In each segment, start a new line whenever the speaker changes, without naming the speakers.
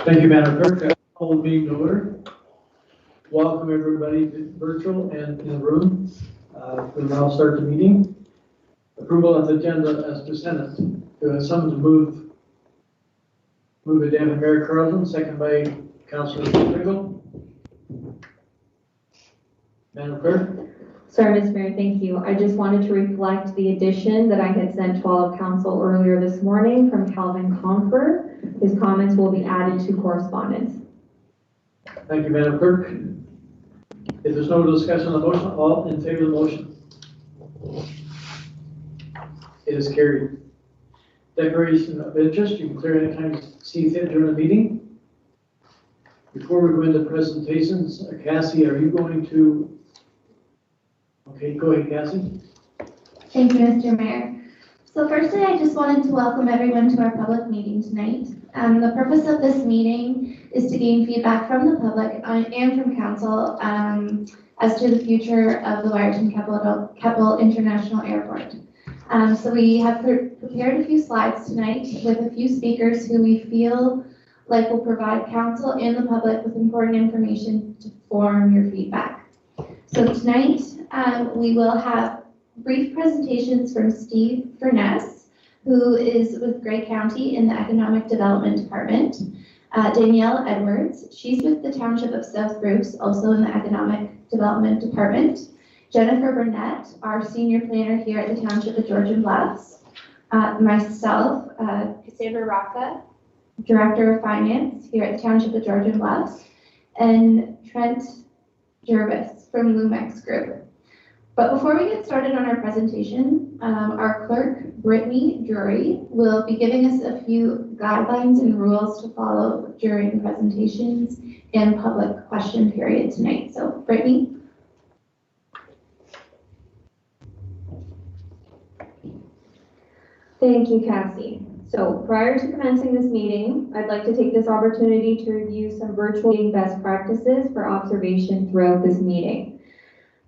Thank you, Madam Clerk. Call the meeting to order. Welcome everybody, virtual and in the room. We'll now start the meeting. Approval of the agenda as presented. Do I have someone to move it down to Mayor Carlton, second by Councillor Strickle. Madam Clerk.
Sorry, Mr. Mayor, thank you. I just wanted to reflect the addition that I had sent to all of council earlier this morning from Calvin Confer. His comments will be added to correspondence.
Thank you, Madam Clerk. If there's no discussion on the motion, all in favor of the motion? It is carried. Declaration of interest, you can clear anytime you see fit during the meeting. Before we go into presentations, Cassie, are you going to? Okay, go ahead, Cassie.
Thank you, Mr. Mayor. So firstly, I just wanted to welcome everyone to our public meeting tonight. The purpose of this meeting is to gain feedback from the public and from council as to the future of the Wiarton Keppel International Airport. So we have prepared a few slides tonight with a few speakers who we feel like will provide council and the public with important information to form your feedback. So tonight we will have brief presentations from Steve Furness, who is with Grey County in the Economic Development Department. Danielle Edwards, she's with the Township of South Bruce, also in the Economic Development Department. Jennifer Burnett, our senior planner here at the Township of Georgian Bluffs. Myself, Cassandra Rocca, Director of Finance here at the Township of Georgian Bluffs, and Trent Jervis from Lumex Group. But before we get started on our presentation, our clerk, Brittany Drury, will be giving us a few guidelines and rules to follow during presentations and public question period tonight. So, Brittany.
Thank you, Cassie. So prior to commencing this meeting, I'd like to take this opportunity to review some virtual meeting best practices for observation throughout this meeting.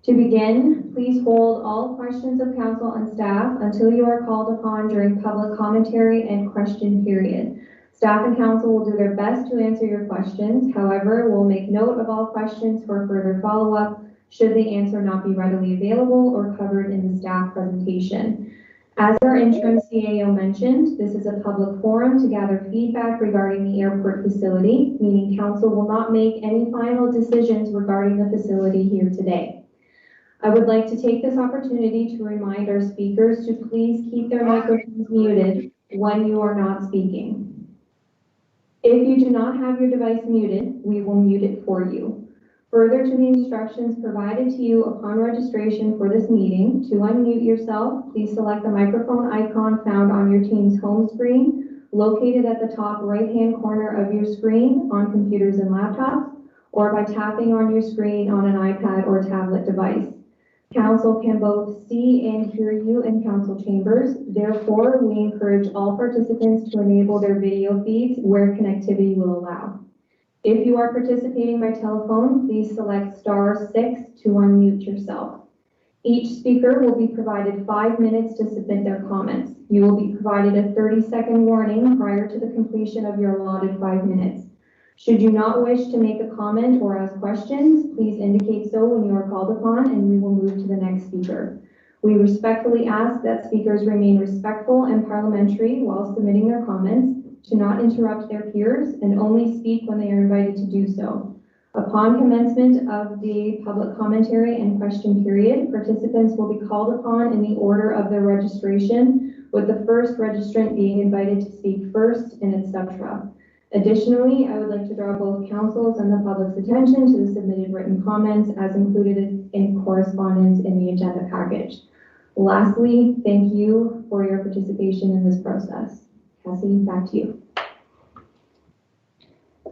To begin, please hold all questions of council and staff until you are called upon during public commentary and question period. Staff and council will do their best to answer your questions. However, we'll make note of all questions for further follow-up should the answer not be readily available or covered in the staff presentation. As our interim CAO mentioned, this is a public forum to gather feedback regarding the airport facility, meaning council will not make any final decisions regarding the facility here today. I would like to take this opportunity to remind our speakers to please keep their microphones muted when you are not speaking. If you do not have your device muted, we will mute it for you. Further to the instructions provided to you upon registration for this meeting, to unmute yourself, please select the microphone icon found on your team's home screen, located at the top right-hand corner of your screen on computers and laptops, or by tapping on your screen on an iPad or tablet device. Council can both see and hear you in council chambers. Therefore, we encourage all participants to enable their video feeds where connectivity will allow. If you are participating by telephone, please select *6 to unmute yourself. Each speaker will be provided 5 minutes to submit their comments. You will be provided a 30-second warning prior to the completion of your allotted 5 minutes. Should you not wish to make a comment or ask questions, please indicate so when you are called upon and we will move to the next speaker. We respectfully ask that speakers remain respectful and parliamentary while submitting their comments, to not interrupt their peers, and only speak when they are invited to do so. Upon commencement of the public commentary and question period, participants will be called upon in the order of their registration, with the first registrant being invited to speak first, and etc. Additionally, I would like to draw both council's and the public's attention to the submitted written comments as included in correspondence in the agenda package. Lastly, thank you for your participation in this process. Cassie, back to you.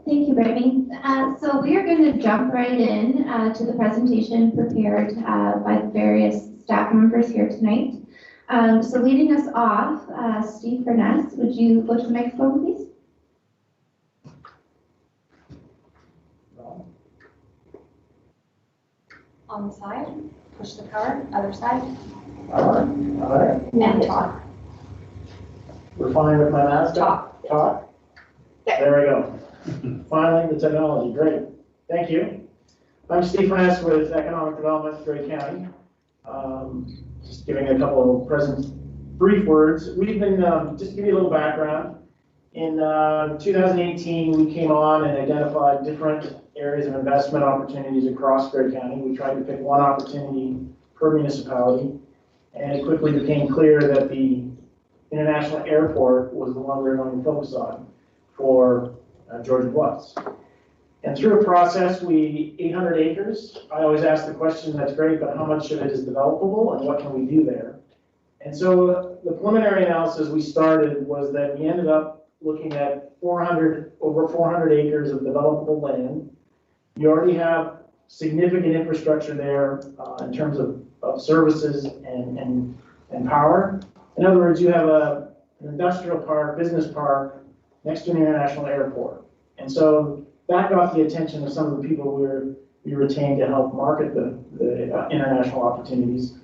Thank you, Brittany. So we are going to jump right in to the presentation prepared by the various staff members here tonight. So leading us off, Steve Furness, would you go to the microphone, please?
On the side, push the car, other side,
All right.
and talk.
We're fine with my mask?
Talk.
Talk?
Okay.
There we go.
Finally, the technology, great. Thank you. I'm Steve Furness with Economic Development, Grey County. Just giving a couple of brief words. We've been, just to give you a little background, in 2018, we came on and identified different areas of investment opportunities across Grey County. We tried to pick one opportunity per municipality, and it quickly became clear that the international airport was the one we were going to focus on for Georgia Bluffs. And through a process, 800 acres. I always ask the question, that's great, but how much of it is developable and what can we do there? And so the preliminary analysis we started was that we ended up looking at over 400 acres of developable land. You already have significant infrastructure there in terms of services and power. In other words, you have an industrial park, business park, next to an international airport. And so that got the attention of some of the people we retained to help market the international opportunities.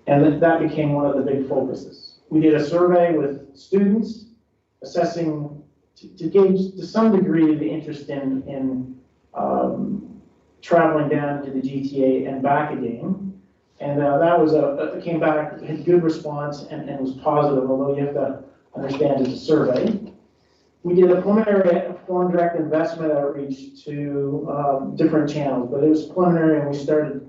And that became one of the big focuses. We did a survey with students assessing to gauge to some degree the interest in traveling down to the GTA and back again. And that was came back, had good response and was positive, although you have to understand it's a survey. We did a preliminary foreign direct investment outreach to different channels, but it was preliminary and we started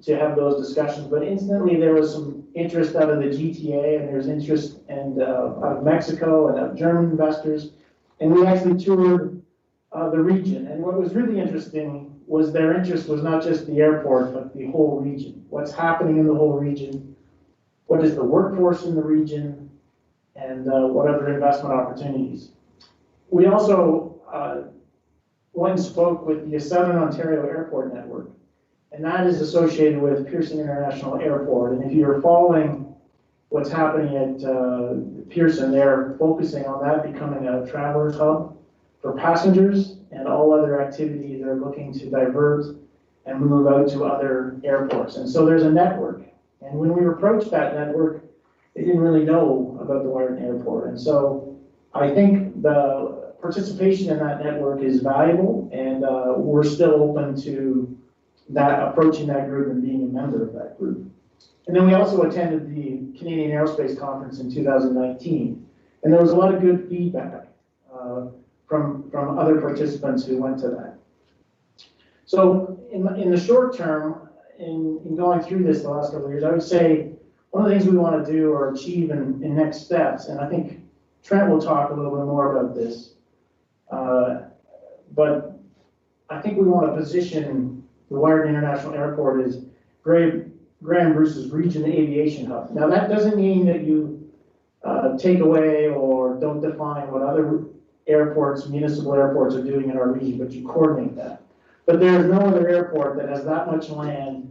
to have those discussions. But instantly there was some interest out of the GTA and there's interest out of Mexico and out of German investors. And we actually toured the region. And what was really interesting was their interest was not just the airport, but the whole region. What's happening in the whole region? What is the workforce in the region? And what other investment opportunities? We also went and spoke with the Southern Ontario Airport Network, and that is associated with Pearson International Airport. And if you're following what's happening at Pearson, they're focusing on that becoming a traveler's hub for passengers, and all other activities are looking to divert and move out to other airports. And so there's a network. And when we approached that network, they didn't really know about the Wiarton Airport. And so I think the participation in that network is valuable, and we're still open to that, approaching that group and being a member of that group. And then we also attended the Canadian Aerospace Conference in 2019, and there was a lot of good feedback from other participants who went to that. So in the short term, in going through this the last couple of years, I would say one of the things we want to do or achieve in next steps, and I think Trent will talk a little bit more about this, but I think we want to position the Wiarton International Airport as Graham Bruce's region aviation hub. Now that doesn't mean that you take away or don't define what other airports, municipal airports are doing in our region, but you coordinate that. But there's no other airport that has that much land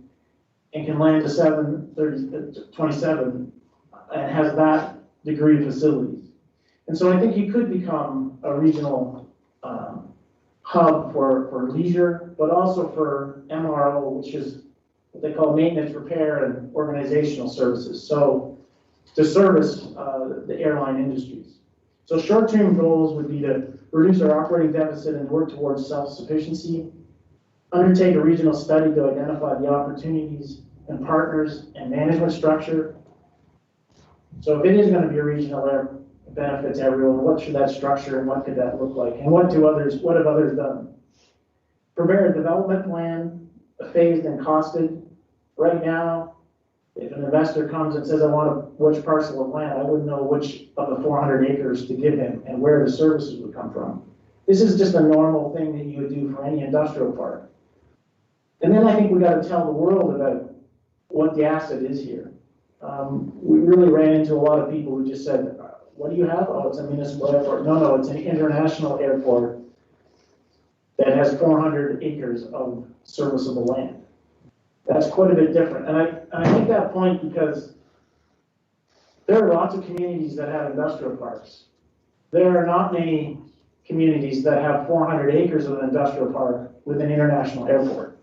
and can land to 727 and has that degree of facilities. And so I think you could become a regional hub for leisure, but also for MRO, which is what they call maintenance, repair, and organizational services. So to service the airline industries. So short-term goals would be to reduce our operating deficit and work towards self-sufficiency, undertake a regional study to identify the opportunities and partners and management structure. So if it is going to be a regional air benefits everyone, what should that structure and what could that look like? And what have others done? Prepare a development plan, phased and costed. Right now, if an investor comes and says, I want which parcel of land, I wouldn't know which of the 400 acres to give him and where the services would come from. This is just a normal thing that you would do for any industrial park. And then I think we got to tell the world about what the asset is here. We really ran into a lot of people who just said, what do you have? Oh, it's a municipal airport. No, it's an international airport that has 400 acres of serviceable land. That's quite a bit different. And I make that point because there are lots of communities that have industrial parks. There are not many communities that have 400 acres of an industrial park with an international airport.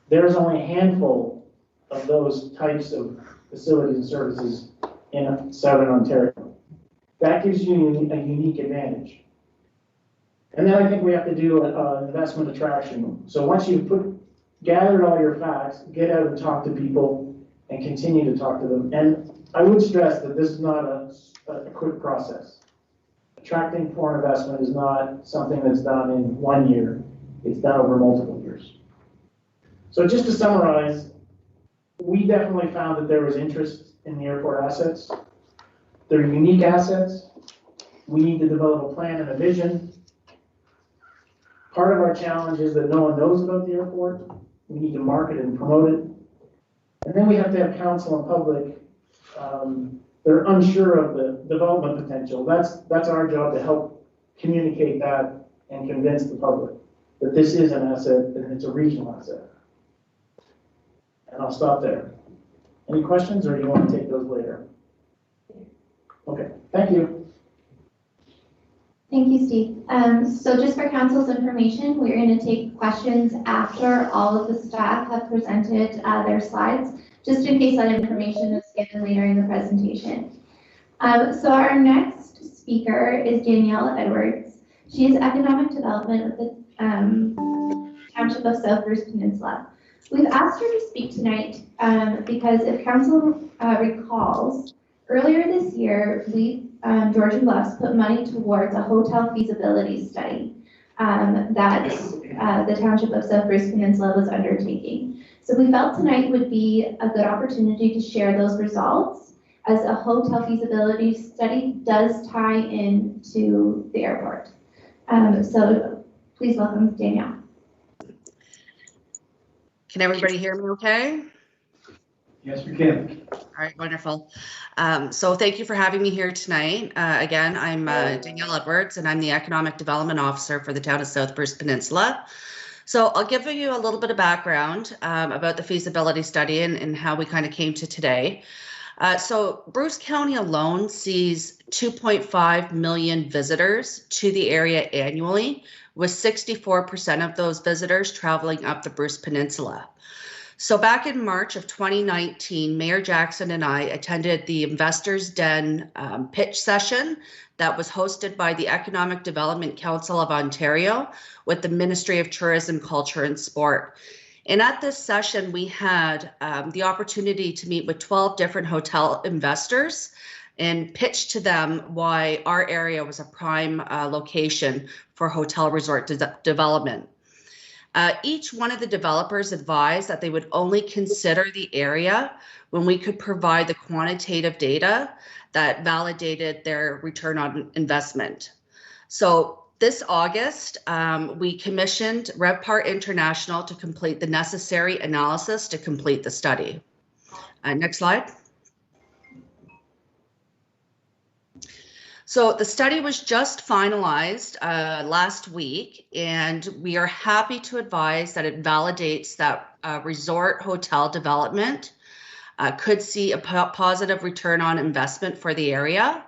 There's only a handful of those types of facilities and services in Southern Ontario. That gives you a unique advantage. And then I think we have to do an investment attraction. So once you've gathered all your facts, get out and talk to people and continue to talk to them. And I would stress that this is not a quick process. Attracting foreign investment is not something that's done in 1 year. It's done over multiple years. So just to summarize, we definitely found that there was interest in the airport assets. They're unique assets. We need to develop a plan and a vision. Part of our challenge is that no one knows about the airport. We need to market and promote it. And then we have to have council and public. They're unsure of the development potential. That's our job, to help communicate that and convince the public that this is an asset and it's a regional asset. And I'll stop there. Any questions, or do you want to take those later? Okay, thank you.
Thank you, Steve. So just for council's information, we're going to take questions after all of the staff have presented their slides, just in case that information is given later in the presentation. So our next speaker is Danielle Edwards. She is Economic Development with the Township of South Bruce Peninsula. We've asked her to speak tonight because if council recalls, earlier this year, George and Bluffs put money towards a hotel feasibility study that the Township of South Bruce Peninsula was undertaking. So we felt tonight would be a good opportunity to share those results, as a hotel feasibility study does tie into the airport. So please welcome Danielle.
Can everybody hear me okay?
Yes, we can.
All right, wonderful. So thank you for having me here tonight. Again, I'm Danielle Edwards, and I'm the Economic Development Officer for the town of South Bruce Peninsula. So I'll give you a little bit of background about the feasibility study and how we kind of came to today. So Bruce County alone sees 2.5 million visitors to the area annually, with 64% of those visitors traveling up the Bruce Peninsula. So back in March of 2019, Mayor Jackson and I attended the Investors Den pitch session that was hosted by the Economic Development Council of Ontario with the Ministry of Tourism, Culture and Sport. And at this session, we had the opportunity to meet with 12 different hotel investors and pitch to them why our area was a prime location for hotel resort development. Each one of the developers advised that they would only consider the area when we could provide the quantitative data that validated their return on investment. So this August, we commissioned RevPAR International to complete the necessary analysis to complete the study. Next slide. So the study was just finalized last week, and we are happy to advise that it validates that resort hotel development could see a positive return on investment for the area.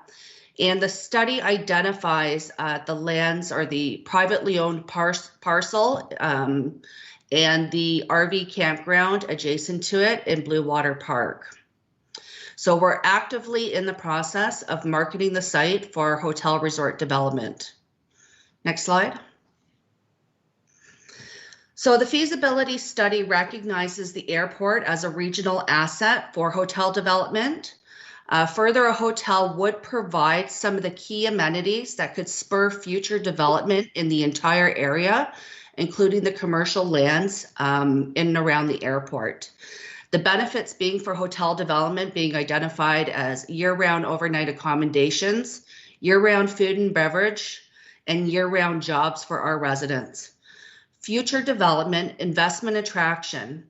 And the study identifies the lands or the privately owned parcel and the RV campground adjacent to it in Blue Water Park. So we're actively in the process of marketing the site for hotel resort development. Next slide. So the feasibility study recognizes the airport as a regional asset for hotel development. Further, a hotel would provide some of the key amenities that could spur future development in the entire area, including the commercial lands in and around the airport. The benefits being for hotel development being identified as year-round overnight accommodations, year-round food and beverage, and year-round jobs for our residents. Future development, investment attraction,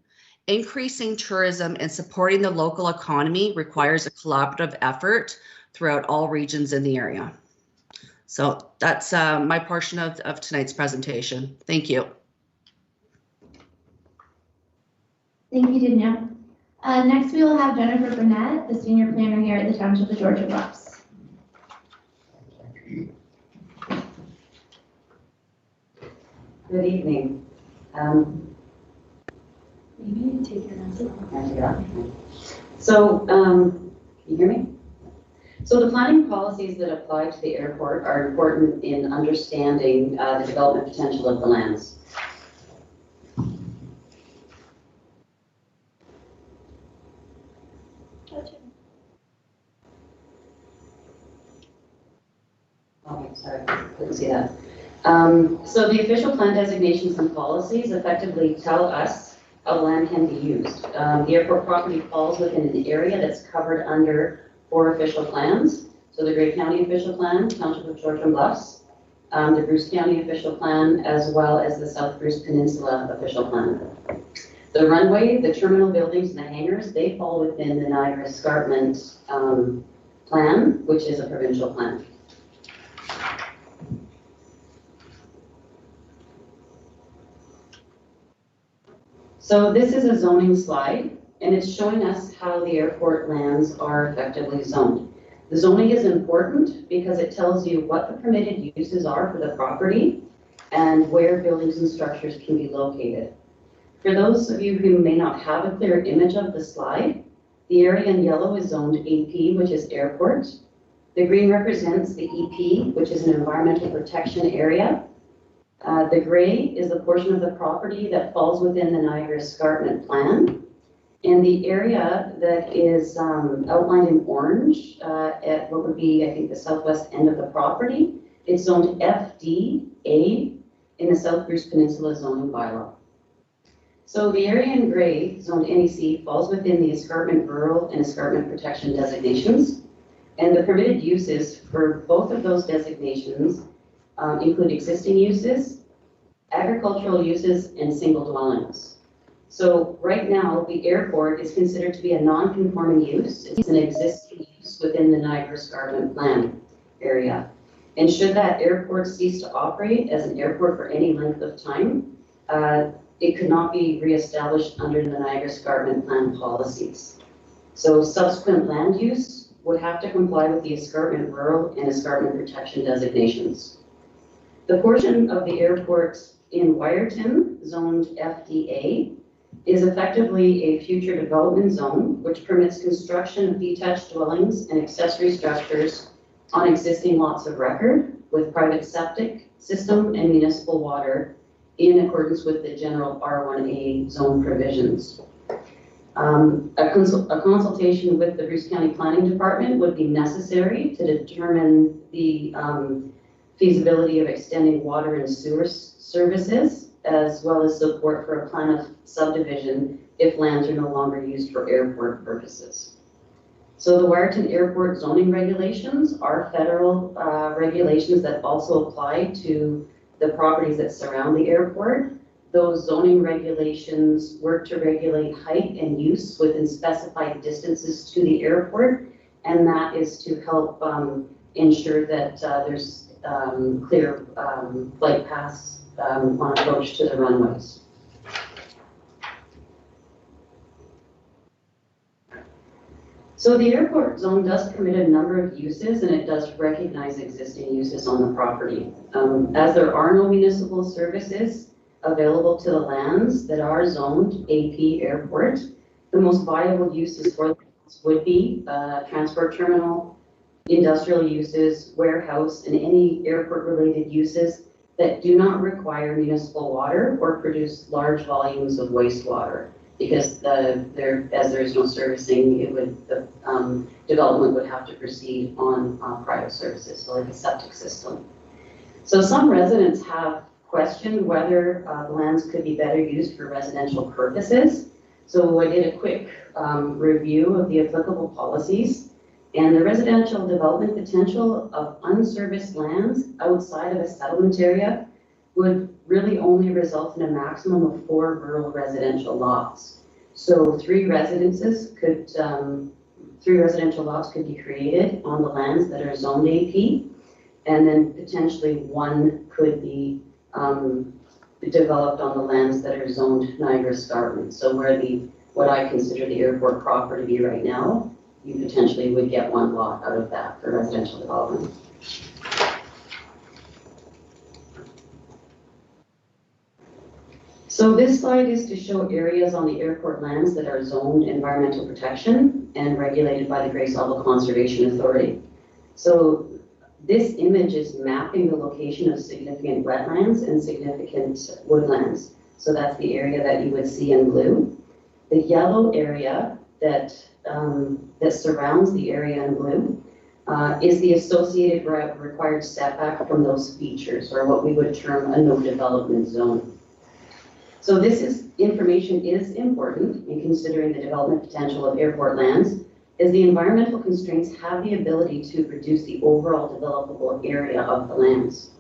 increasing tourism, and supporting the local economy requires a collaborative effort throughout all regions in the area. So that's my portion of tonight's presentation. Thank you.
Thank you, Danielle. Next, we will have Jennifer Burnett, the Senior Planner here at the Township of George and Bluffs.
Good evening.
Maybe take your mask off.
So, can you hear me? So the planning policies that apply to the airport are important in understanding the development potential of the lands. Okay, sorry, couldn't see that. So the official plan designations and policies effectively tell us how the land can be used. The airport property falls within an area that's covered under 4 official plans. So the Grey County official plan, Township of Georgian Bluffs, the Bruce County official plan, as well as the South Bruce Peninsula official plan. The runway, the terminal buildings, and the hangars, they fall within the Niagara Escarpment plan, which is a provincial plan. So this is a zoning slide, and it's showing us how the airport lands are effectively zoned. The zoning is important because it tells you what the permitted uses are for the property and where buildings and structures can be located. For those of you who may not have a clear image of the slide, the area in yellow is zoned AP, which is airport. The green represents the EP, which is an environmental protection area. The gray is the portion of the property that falls within the Niagara Escarpment plan. And the area that is outlined in orange at what would be, I think, the southwest end of the property, it's zoned FDA in the South Bruce Peninsula zoning bylaw. So the area in gray, zoned NEC, falls within the escarpment rural and escarpment protection designations. And the permitted uses for both of those designations include existing uses, agricultural uses, and single dwellings. So right now, the airport is considered to be a non-conforming use. It's an existing use within the Niagara Escarpment plan area. And should that airport cease to operate as an airport for any length of time, it could not be reestablished under the Niagara Escarpment plan policies. So subsequent land use would have to comply with the escarpment rural and escarpment protection designations. The portion of the airport in Wiarton, zoned FDA, is effectively a future development zone which permits construction of detached dwellings and accessory structures on existing lots of record with private septic system and municipal water in accordance with the general R1A zone provisions. A consultation with the Bruce County Planning Department would be necessary to determine the feasibility of extending water and sewer services, as well as support for a plan of subdivision if lands are no longer used for airport purposes. So the Wiarton Airport zoning regulations are federal regulations that also apply to the properties that surround the airport. Those zoning regulations work to regulate height and use within specified distances to the airport, and that is to help ensure that there's clear flight paths on approach to the runways. So the airport zone does permit a number of uses, and it does recognize existing uses on the property. As there are no municipal services available to the lands that are zoned AP airport, the most viable uses for the lands would be transport terminal, industrial uses, warehouse, and any airport-related uses that do not require municipal water or produce large volumes of wastewater, because as there is no servicing, the development would have to proceed on private services, so like a septic system. So some residents have questioned whether the lands could be better used for residential purposes. So I did a quick review of the applicable policies, and the residential development potential of unserviced lands outside of a settlement area would really only result in a maximum of 4 rural residential lots. So 3 residential lots could be created on the lands that are zoned AP, and then potentially 1 could be developed on the lands that are zoned Niagara Escarpment. So where what I consider the airport proper to be right now, you potentially would get 1 lot out of that for residential development. So this slide is to show areas on the airport lands that are zoned environmental protection and regulated by the Grace Level Conservation Authority. So this image is mapping the location of significant wetlands and significant woodlands. So that's the area that you would see in blue. The yellow area that surrounds the area in blue is the associated required setback from those features, or what we would term a no development zone. So information is important in considering the development potential of airport lands, as the environmental constraints have the ability to reduce the overall developable area of the lands.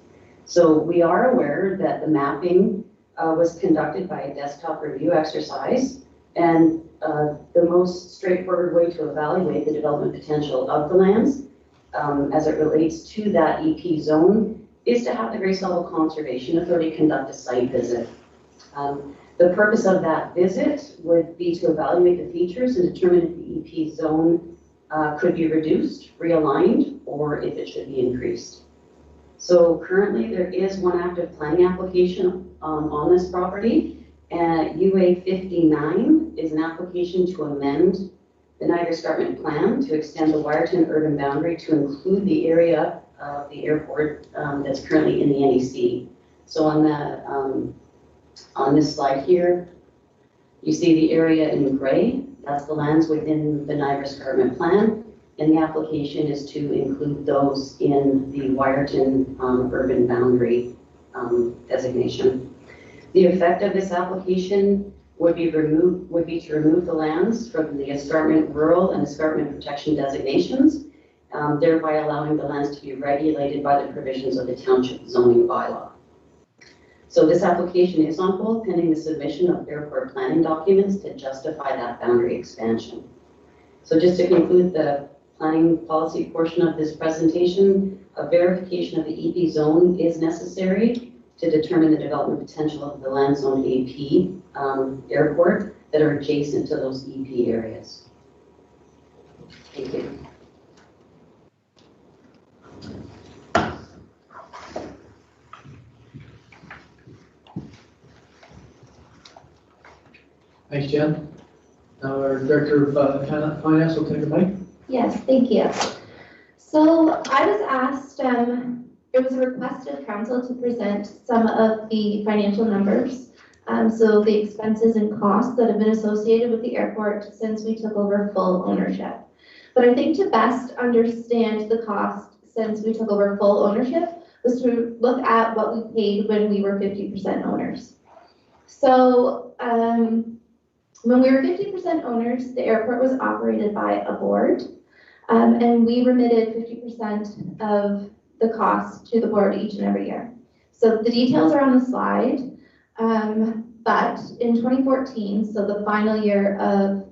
So we are aware that the mapping was conducted by a desktop review exercise, and the most straightforward way to evaluate the development potential of the lands as it relates to that EP zone is to have the Grace Level Conservation Authority conduct a site visit. The purpose of that visit would be to evaluate the features and determine if the EP zone could be reduced, realigned, or if it should be increased. So currently there is one active planning application on this property, and UA 59 is an application to amend the Niagara Escarpment Plan to extend the Wiarton urban boundary to include the area of the airport that's currently in the NEC. So on this slide here, you see the area in gray. That's the lands within the Niagara Escarpment Plan, and the application is to include those in the Wiarton urban boundary designation. The effect of this application would be to remove the lands from the escarpment rural and escarpment protection designations, thereby allowing the lands to be regulated by the provisions of the township zoning bylaw. So this application is on hold pending the submission of airport planning documents to justify that boundary expansion. So just to conclude the planning policy portion of this presentation, a verification of the EP zone is necessary to determine the development potential of the land zone AP airport that are adjacent to those EP areas. Thank you.
Thanks, Jen. Now our Director of Finance will take a mic.
Yes, thank you. So I was asked, it was a request of council to present some of the financial numbers. So the expenses and costs that have been associated with the airport since we took over full ownership. But I think to best understand the cost since we took over full ownership was to look at what we paid when we were 50% owners. So when we were 50% owners, the airport was operated by a board, and we remitted 50% of the cost to the board each and every year. So the details are on the slide, but in 2014, so the final year of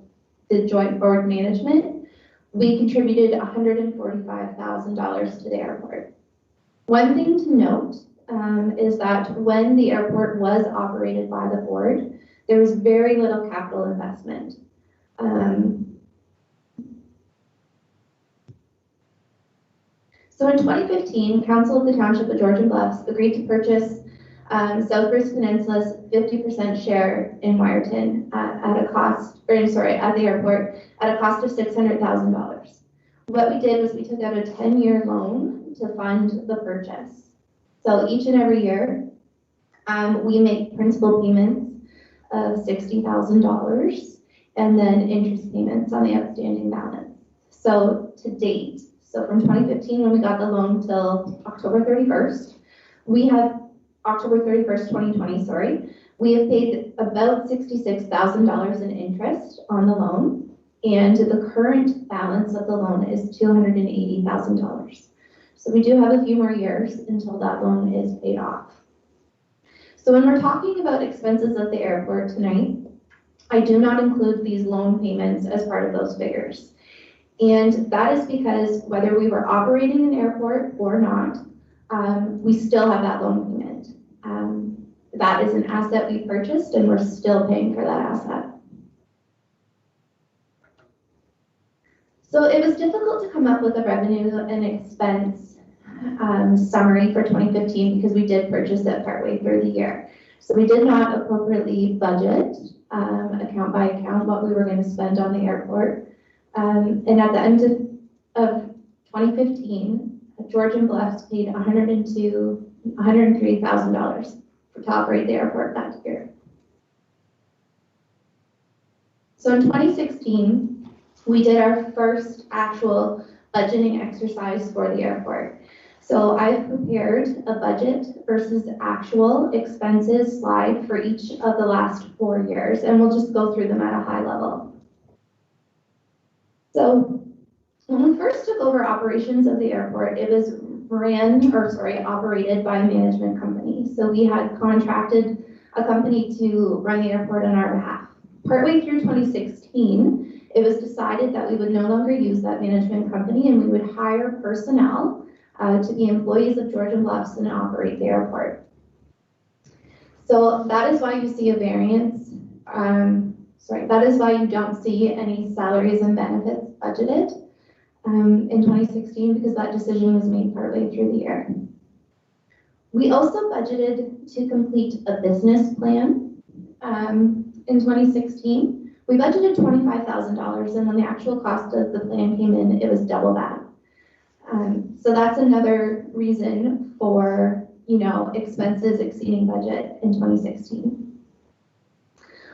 the joint board management, we contributed $145,000 to the airport. One thing to note is that when the airport was operated by the board, there was very little capital investment. So in 2015, Council of the Township of Georgian Bluffs agreed to purchase South Bruce Peninsula's 50% share in Wiarton at the airport at a cost of $600,000. What we did was we took out a 10-year loan to fund the purchase. So each and every year, we make principal payments of $60,000 and then interest payments on the outstanding balance. So to date, so from 2015 when we got the loan till October 31st, October 31st, 2020, we have paid about $66,000 in interest on the loan, and the current balance of the loan is $280,000. So we do have a few more years until that loan is paid off. So when we're talking about expenses at the airport tonight, I do not include these loan payments as part of those figures. And that is because whether we were operating an airport or not, we still have that loan payment. That is an asset we purchased and we're still paying for that asset. So it was difficult to come up with a revenue and expense summary for 2015 because we did purchase it partway through the year. So we did not appropriately budget, account by account, what we were going to spend on the airport. And at the end of 2015, Georgian Bluffs paid $103,000 to operate the airport that year. So in 2016, we did our first actual budgeting exercise for the airport. So I've prepared a budget versus actual expenses slide for each of the last 4 years, and we'll just go through them at a high level. So when we first took over operations of the airport, it was operated by a management company. So we had contracted a company to run the airport on our behalf. Partway through 2016, it was decided that we would no longer use that management company and we would hire personnel to be employees of Georgian Bluffs and operate the airport. So that is why you see a variance. That is why you don't see any salaries and benefits budgeted in 2016, because that decision was made partway through the year. We also budgeted to complete a business plan in 2016. We budgeted $25,000, and when the actual cost of the plan came in, it was double that. So that's another reason for, expenses exceeding budget in 2016.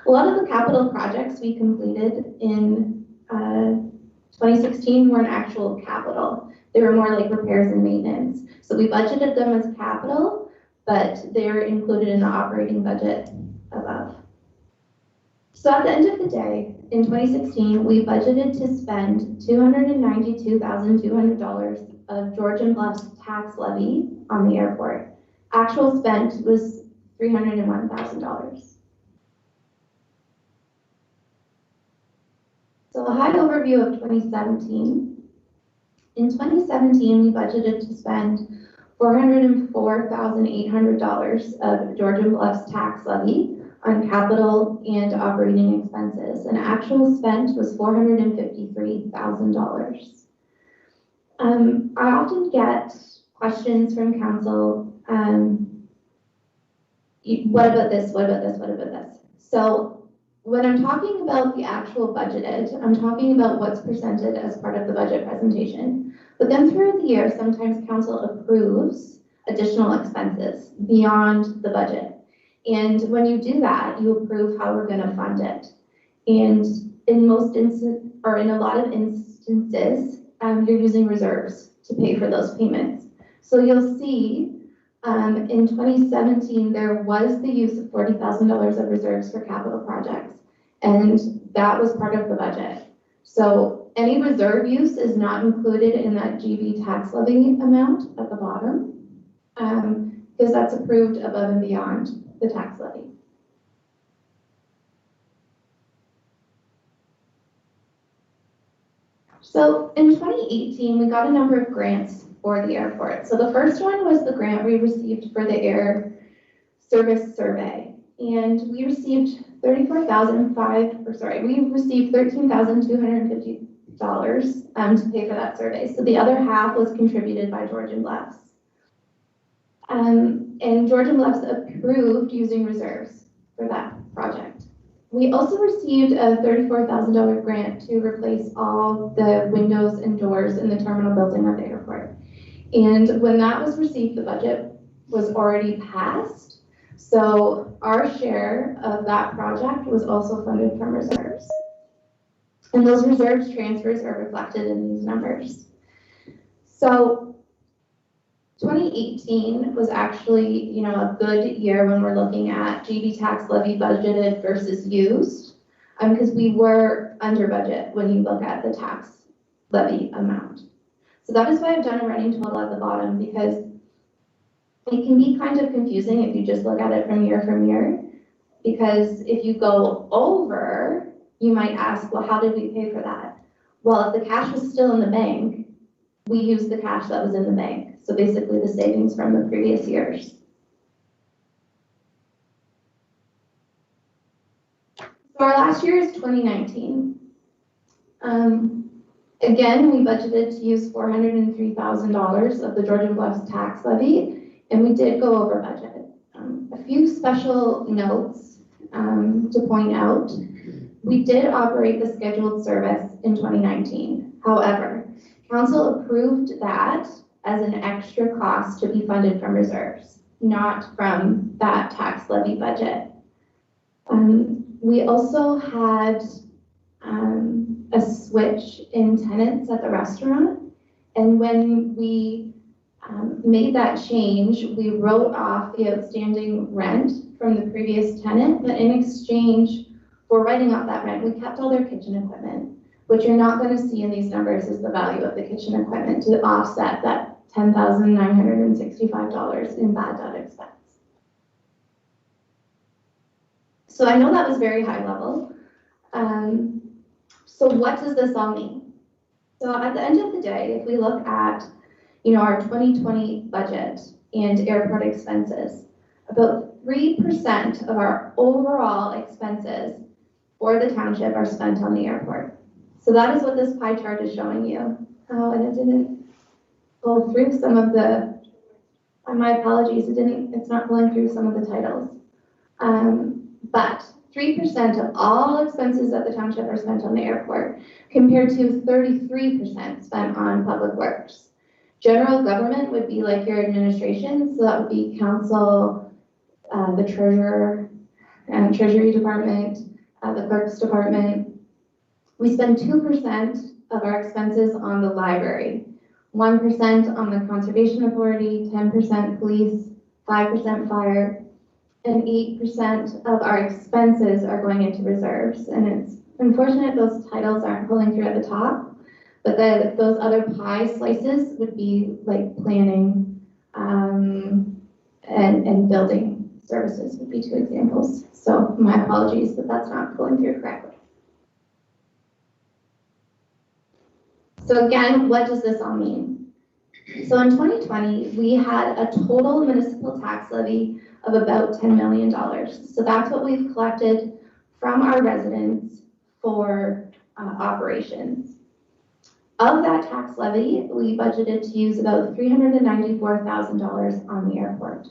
A lot of the capital projects we completed in 2016 weren't actual capital. They were more like repairs and maintenance. So we budgeted them as capital, but they're included in the operating budget above. So at the end of the day, in 2016, we budgeted to spend $292,200 of Georgian Bluffs tax levy on the airport. Actual spent was $301,000. So a high overview of 2017. In 2017, we budgeted to spend $404,800 of Georgian Bluffs tax levy on capital and operating expenses, and actual spent was $453,000. I often get questions from council, what about this, what about this, what about this? So when I'm talking about the actual budgeted, I'm talking about what's presented as part of the budget presentation. But then through the year, sometimes council approves additional expenses beyond the budget. And when you do that, you approve how we're going to fund it. And in most instances, or in a lot of instances, you're using reserves to pay for those payments. So you'll see in 2017, there was the use of $40,000 of reserves for capital projects, and that was part of the budget. So any reserve use is not included in that GB tax levy amount at the bottom, because that's approved above and beyond the tax levy. So in 2018, we got a number of grants for the airport. So the first one was the grant we received for the air service survey. And we received $13,250 to pay for that survey. So the other half was contributed by Georgian Bluffs. And Georgian Bluffs approved using reserves for that project. We also received a $34,000 grant to replace all the windows and doors in the terminal building at the airport. And when that was received, the budget was already passed. So our share of that project was also funded from reserves. And those reserves transfers are reflected in these numbers. So 2018 was actually, a good year when we're looking at GB tax levy budgeted versus used, because we were under budget when you look at the tax levy amount. So that is why I've done a running total at the bottom, because it can be kind of confusing if you just look at it from year, because if you go over, you might ask, well, how did we pay for that? Well, if the cash was still in the bank, we used the cash that was in the bank. So basically the savings from the previous years. So our last year is 2019. Again, we budgeted to use $403,000 of the Georgian Bluffs tax levy, and we did go over budget A few special notes to point out. We did operate the scheduled service in 2019. However, council approved that as an extra cost to be funded from reserves, not from that tax levy budget. We also had a switch in tenants at the restaurant, and when we made that change, we wrote off the outstanding rent from the previous tenant, but in exchange for writing off that rent, we kept all their kitchen equipment. What you're not going to see in these numbers is the value of the kitchen equipment to offset that $10,965 in bad debt expense. So I know that was very high level. So what does this all mean? So at the end of the day, if we look at our 2020 budget and airport expenses, about 3% of our overall expenses for the township are spent on the airport. So that is what this pie chart is showing you. Oh, and it didn't pull through some of the, my apologies, it's not pulling through some of the titles. But 3% of all expenses at the township are spent on the airport, compared to 33% spent on public works. General government would be like your administration, so that would be council, the treasurer, and treasury department, the clerk's department. We spend 2% of our expenses on the library, 1% on the conservation authority, 10% police, 5% fire, and 8% of our expenses are going into reserves. And it's unfortunate those titles aren't pulling through at the top, but those other pie slices would be like planning and building services would be two examples. So my apologies that that's not pulling through correctly. So again, what does this all mean? So in 2020, we had a total municipal tax levy of about $10 million. So that's what we've collected from our residents for operations. Of that tax levy, we budgeted to use about $394,000 on the airport.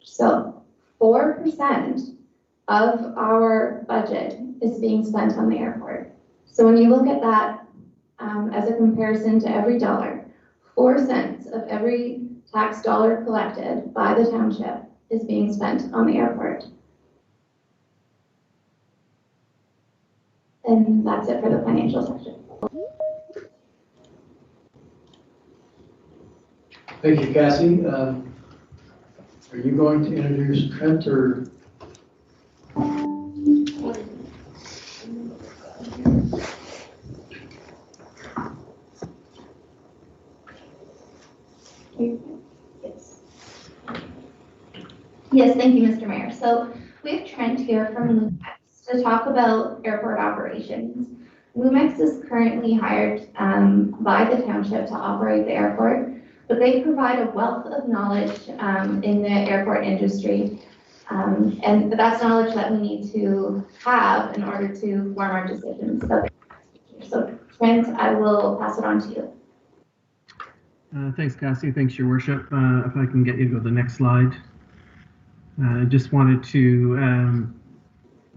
So 4% of our budget is being spent on the airport. So when you look at that as a comparison to every dollar, 4 cents of every tax dollar collected by the township is being spent on the airport. And that's it for the financial section.
Thank you, Cassie. Are you going to introduce Trent or?
Yes, thank you, Mr. Mayor. So we have Trent here from Lumex to talk about airport operations. Lumex is currently hired by the township to operate the airport, but they provide a wealth of knowledge in the airport industry. And that's knowledge that we need to have in order to form our decisions. So Trent, I will pass it on to you.
Thanks, Cassie. Thanks, Your Worship. If I can get you to go to the next slide. I just wanted to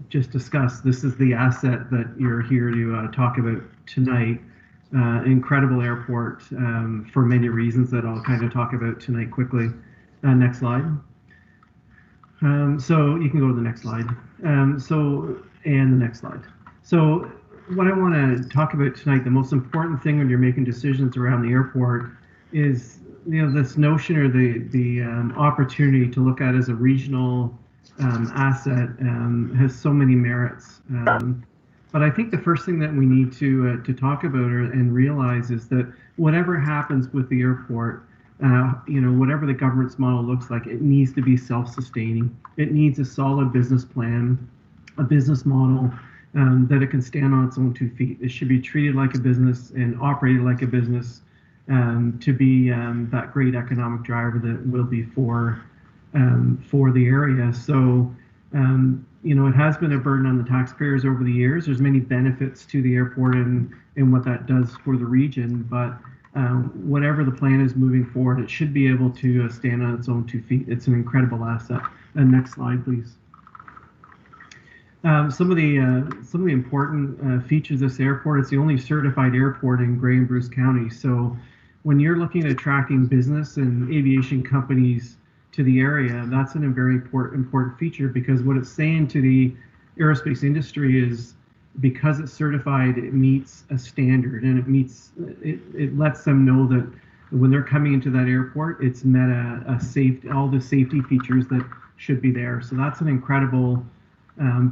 just discuss, this is the asset that you're here to talk about tonight. Incredible airport for many reasons that I'll kind of talk about tonight quickly. Next slide. So you can go to the next slide. And the next slide. So what I want to talk about tonight, the most important thing when you're making decisions around the airport is this notion or the opportunity to look at as a regional asset has so many merits. But I think the first thing that we need to talk about and realize is that whatever happens with the airport, whatever the governance model looks like, it needs to be self-sustaining. It needs a solid business plan, a business model that it can stand on its own 2 feet. It should be treated like a business and operated like a business to be that great economic driver that will be for the area. So, it has been a burden on the taxpayers over the years. There's many benefits to the airport and what that does for the region, but whatever the plan is moving forward, it should be able to stand on its own 2 feet. It's an incredible asset. And next slide, please. Some of the important features of this airport, it's the only certified airport in Grey and Bruce County. So when you're looking at attracting business and aviation companies to the area, that's a very important feature, because what it's saying to the aerospace industry is, because it's certified, it meets a standard, and it lets them know that when they're coming into that airport, it's met all the safety features that should be there. So that's an incredible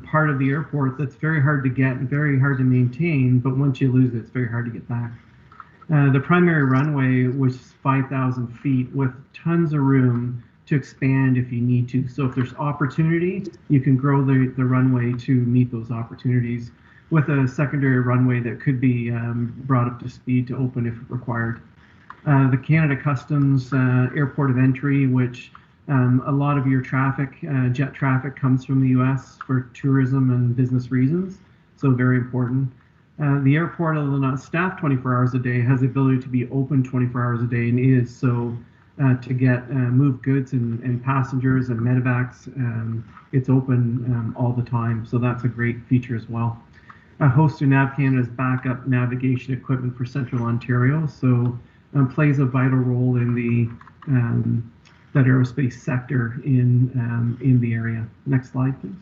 part of the airport that's very hard to get and very hard to maintain, but once you lose it, it's very hard to get back. The primary runway was 5,000 feet with tons of room to expand if you need to. So if there's opportunity, you can grow the runway to meet those opportunities, with a secondary runway that could be brought up to speed to open if required. The Canada Customs Airport of Entry, which a lot of your traffic, jet traffic, comes from the US for tourism and business reasons, so very important. The airport, although not staffed 24 hours a day, has the ability to be open 24 hours a day, and is so to get move goods and passengers and medevacs. It's open all the time, so that's a great feature as well. Hosts to Nav Canada's backup navigation equipment for Central Ontario, so plays a vital role in the that aerospace sector in the area. Next slide, please.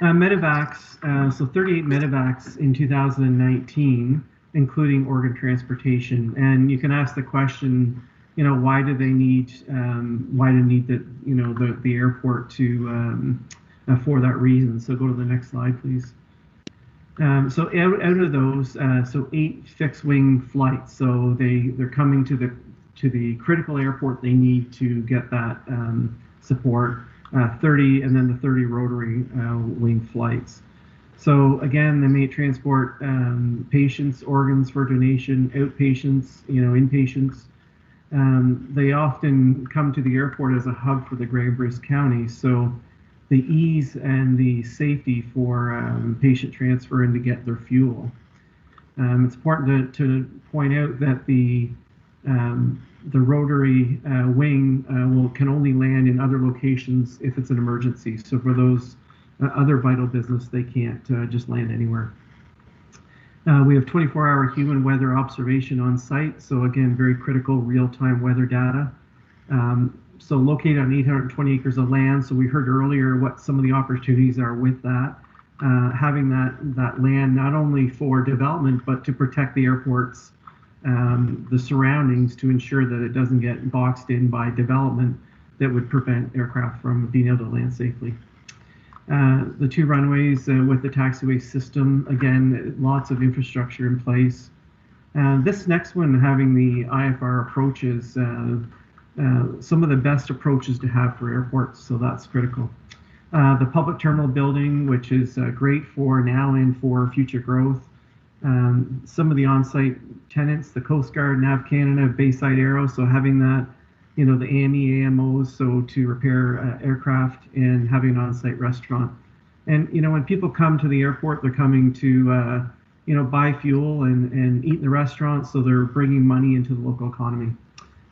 Medevacs, so 38 medevacs in 2019, including organ transportation. And you can ask the question, why do they need the airport to for that reason? So go to the next slide, please. So out of those, so 8 fixed wing flights. So they're coming to the critical airport they need to get that support. 30, and then the 30 rotary wing flights. So again, they may transport patients, organs for donation, outpatients, inpatients. They often come to the airport as a hub for the Grey and Bruce County. So the ease and the safety for patient transfer and to get their fuel. It's important to point out that the rotary wing can only land in other locations if it's an emergency. So for those other vital business, they can't just land anywhere. We have 24-hour human weather observation on site. So again, very critical real-time weather data. So located on 820 acres of land. So we heard earlier what some of the opportunities are with that. Having that land not only for development, but to protect the airport's the surroundings, to ensure that it doesn't get boxed in by development that would prevent aircraft from being able to land safely. The 2 runways with the taxiway system, again, lots of infrastructure in place. This next one, having the IFR approaches, some of the best approaches to have for airports, so that's critical. The public terminal building, which is great for now and for future growth. Some of the on-site tenants, the Coast Guard, Nav Canada, Bayside Aero, so having that, the AME, AMOs, so to repair aircraft, and having an on-site restaurant. And, when people come to the airport, they're coming to, buy fuel and eat in the restaurant, so they're bringing money into the local economy.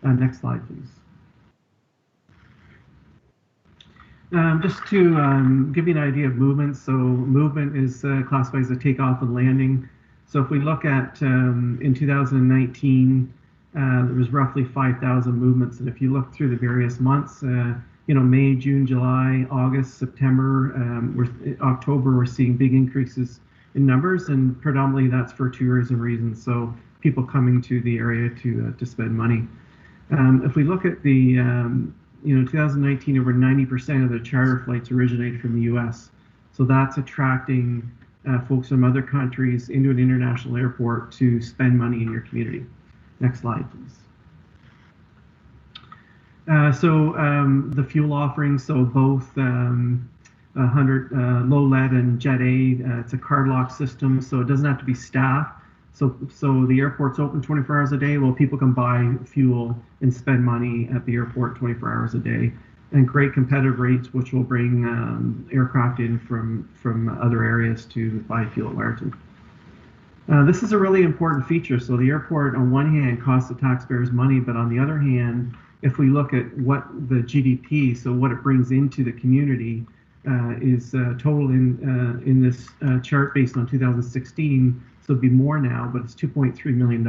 Next slide, please. Just to give you an idea of movement, so movement is classified as a takeoff and landing. So if we look at in 2019, there was roughly 5,000 movements, and if you look through the various months, May, June, July, August, September, October, we're seeing big increases in numbers, and predominantly that's for tourism reasons. So people coming to the area to spend money. If we look at the 2019, over 90% of the charter flights originated from the U.S. So that's attracting folks from other countries into an international airport to spend money in your community. Next slide, please. The fuel offerings, so both 100 low lead and Jet A, it's a card lock system, so it doesn't have to be staffed. So the airport's open 24 hours a day. Well, people can buy fuel and spend money at the airport 24 hours a day. And great competitive rates, which will bring aircraft in from other areas to buy fuel at Wiarton. This is a really important feature. So the airport, on one hand, costs the taxpayers money, but on the other hand, if we look at what the GDP, so what it brings into the community, is total in this chart based on 2016, so it'd be more now, but it's $2.3 million.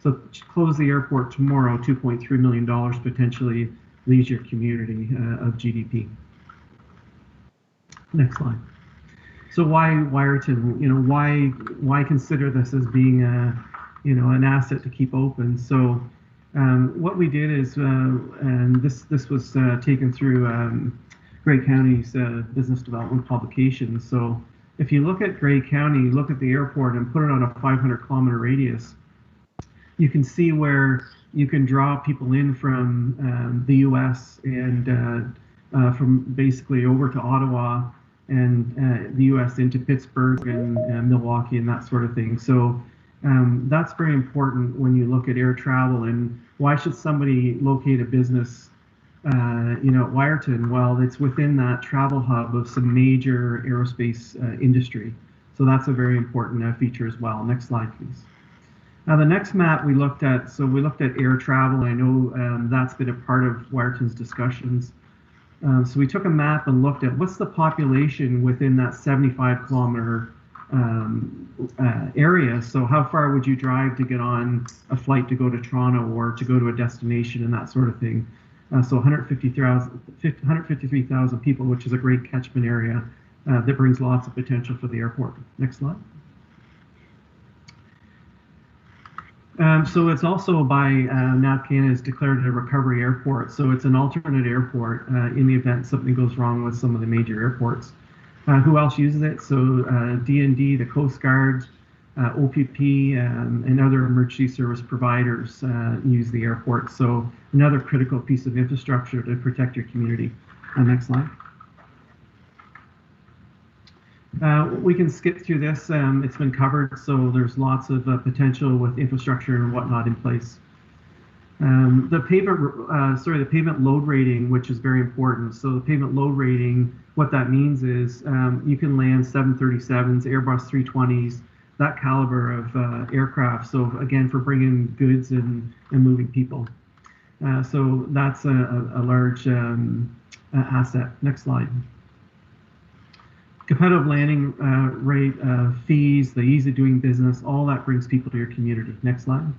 So to close the airport tomorrow, $2.3 million potentially leaves your community of GDP. Next slide. So why Wiarton? You know, why consider this as being an asset to keep open? So what we did is, and this was taken through Grey County's business development publications. So if you look at Grey County, look at the airport and put it on a 500-kilometer radius, you can see where you can draw people in from the U.S. and from basically over to Ottawa and the U.S. into Pittsburgh and Milwaukee and that sort of thing. So that's very important when you look at air travel. And why should somebody locate a business at Wiarton? Well, it's within that travel hub of some major aerospace industry. So that's a very important feature as well. Next slide, please. Now, the next map we looked at, so we looked at air travel. I know that's been a part of Wiarton's discussions. So we took a map and looked at what's the population within that 75-kilometer area. So how far would you drive to get on a flight to go to Toronto or to go to a destination and that sort of thing? So 153,000 people, which is a great catchment area that brings lots of potential for the airport. Next slide. So it's also by NAV Canada is declared a recovery airport. So it's an alternate airport in the event something goes wrong with some of the major airports. Who else uses it? So D&D, the Coast Guard, OPP, and other emergency service providers use the airport. So another critical piece of infrastructure to protect your community. Next slide. We can skip through this. It's been covered, so there's lots of potential with infrastructure and whatnot in place. The pavement load rating, which is very important. So the pavement load rating, what that means is you can land 737s, Airbus 320s, that caliber of aircraft. So again, for bringing goods and moving people. So that's a large asset. Next slide. Competitive landing rate, fees, the ease of doing business, all that brings people to your community. Next slide.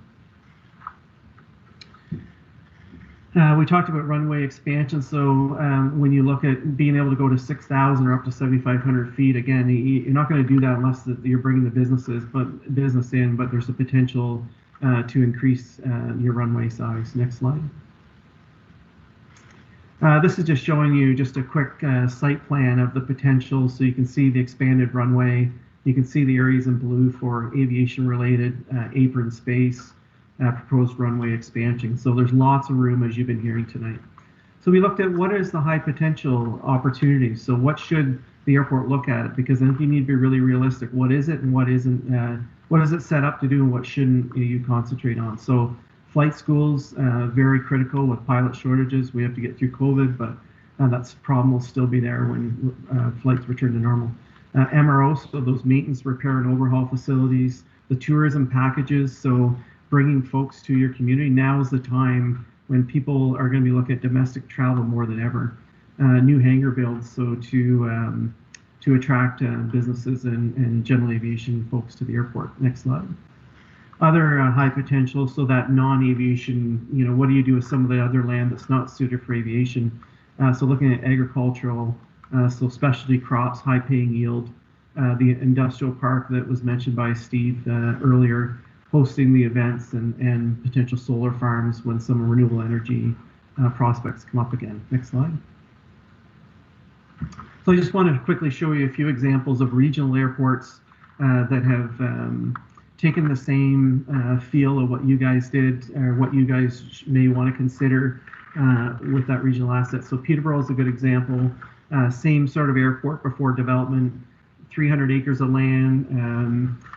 We talked about runway expansion. So when you look at being able to go to 6,000 or up to 7,500 feet, again, you're not going to do that unless you're bringing the business in, but there's a potential to increase your runway size. Next slide. This is just showing you just a quick site plan of the potential. So you can see the expanded runway. You can see the areas in blue for aviation-related apron space, proposed runway expansion. So there's lots of room, as you've been hearing tonight. So we looked at what is the high potential opportunities. So what should the airport look at? Because I think you need to be really realistic. What is it and what isn't? What is it set up to do and what shouldn't you concentrate on? So flight schools, very critical with pilot shortages. We have to get through COVID, but that problem will still be there when flights return to normal. MROs, so those maintenance, repair, and overhaul facilities. The tourism packages, so bringing folks to your community. Now is the time when people are going to be looking at domestic travel more than ever. New hangar builds, so to attract businesses and general aviation folks to the airport. Next slide. Other high potential, so that non-aviation, what do you do with some of the other land that's not suited for aviation? So looking at agricultural, so specialty crops, high paying yield, the industrial park that was mentioned by Steve earlier, hosting the events and potential solar farms when some renewable energy prospects come up again. Next slide. So I just wanted to quickly show you a few examples of regional airports that have taken the same feel of what you guys did or what you guys may want to consider with that regional asset. So Peterborough is a good example. Same sort of airport before development, 300 acres of land,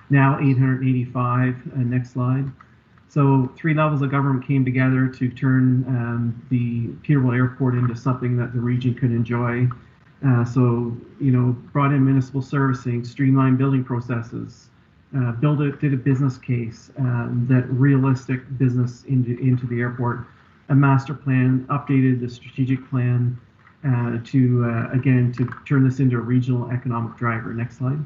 now 885. Next slide. So 3 levels of government came together to turn the Peterborough Airport into something that the region could enjoy. Brought in municipal servicing, streamlined building processes, did a business case, that realistic business into the airport. a master plan, updated the strategic plan again, to turn this into a regional economic driver. Next slide.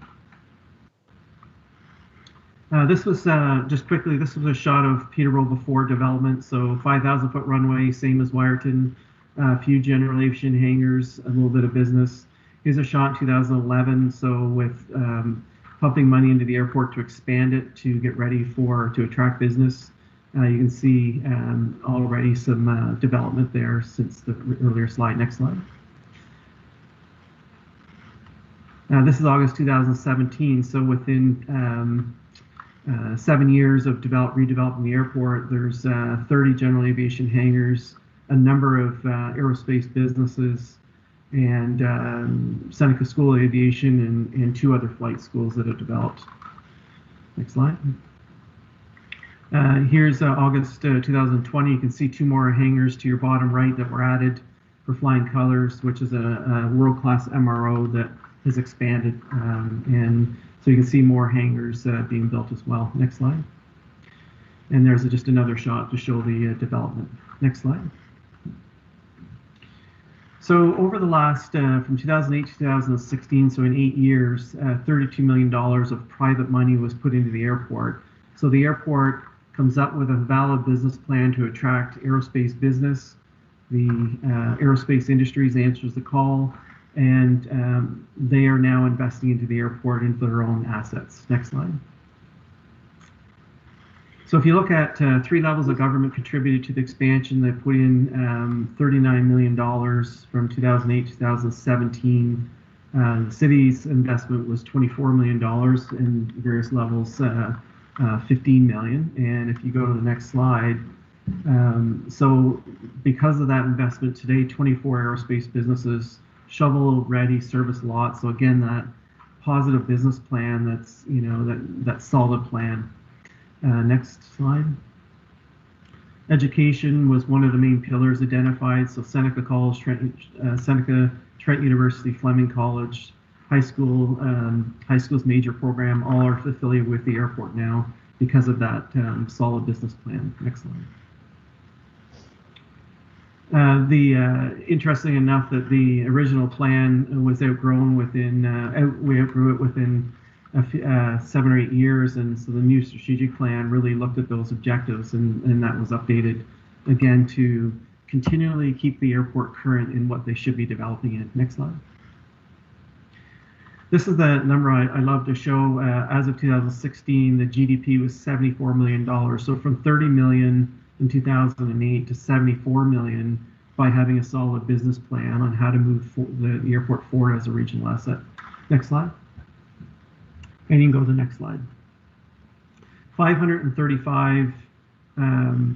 This was just quickly, this was a shot of Peterborough before development. So 5,000-foot runway, same as Wiarton, a few general aviation hangars, a little bit of business. Here's a shot in 2011. So with pumping money into the airport to expand it, to get ready to attract business. You can see already some development there since the earlier slide. Next slide. This is August 2017. So within 7 years of redeveloping the airport, there's 30 general aviation hangars, a number of aerospace businesses, and Seneca School of Aviation and 2 other flight schools that have developed. Next slide. Here's August 2020. You can see 2 more hangars to your bottom right that were added for Flying Colors, which is a world-class MRO that has expanded. And so you can see more hangars being built as well. Next slide. And there's just another shot to show the development. Next slide. So over the last, from 2008 to 2016, so in 8 years, $32 million of private money was put into the airport. So the airport comes up with a valid business plan to attract aerospace business. The aerospace industries answers the call, and they are now investing into the airport, into their own assets. Next slide. So if you look at 3 levels of government contributed to the expansion, they put in $39 million from 2008 to 2017. The city's investment was $24 million, and various levels 15 million. And if you go to the next slide, so because of that investment today, 24 aerospace businesses, shovel-ready service lots. So again, that positive business plan, that's that solid plan. Next slide. Education was one of the main pillars identified. So Seneca College, Seneca, Trent University, Fleming College, high school's major program, all are affiliated with the airport now because of that solid business plan. Next slide. Interesting enough that the original plan was outgrown within, we outgrew it within 7 or 8 years, and so the new strategic plan really looked at those objectives, and that was updated again to continually keep the airport current in what they should be developing in. Next slide. This is the number I love to show. As of 2016, the GDP was $74 million. So from 30 million in 2008 to 74 million by having a solid business plan on how to move the airport forward as a regional asset. Next slide. And you can go to the next slide. 535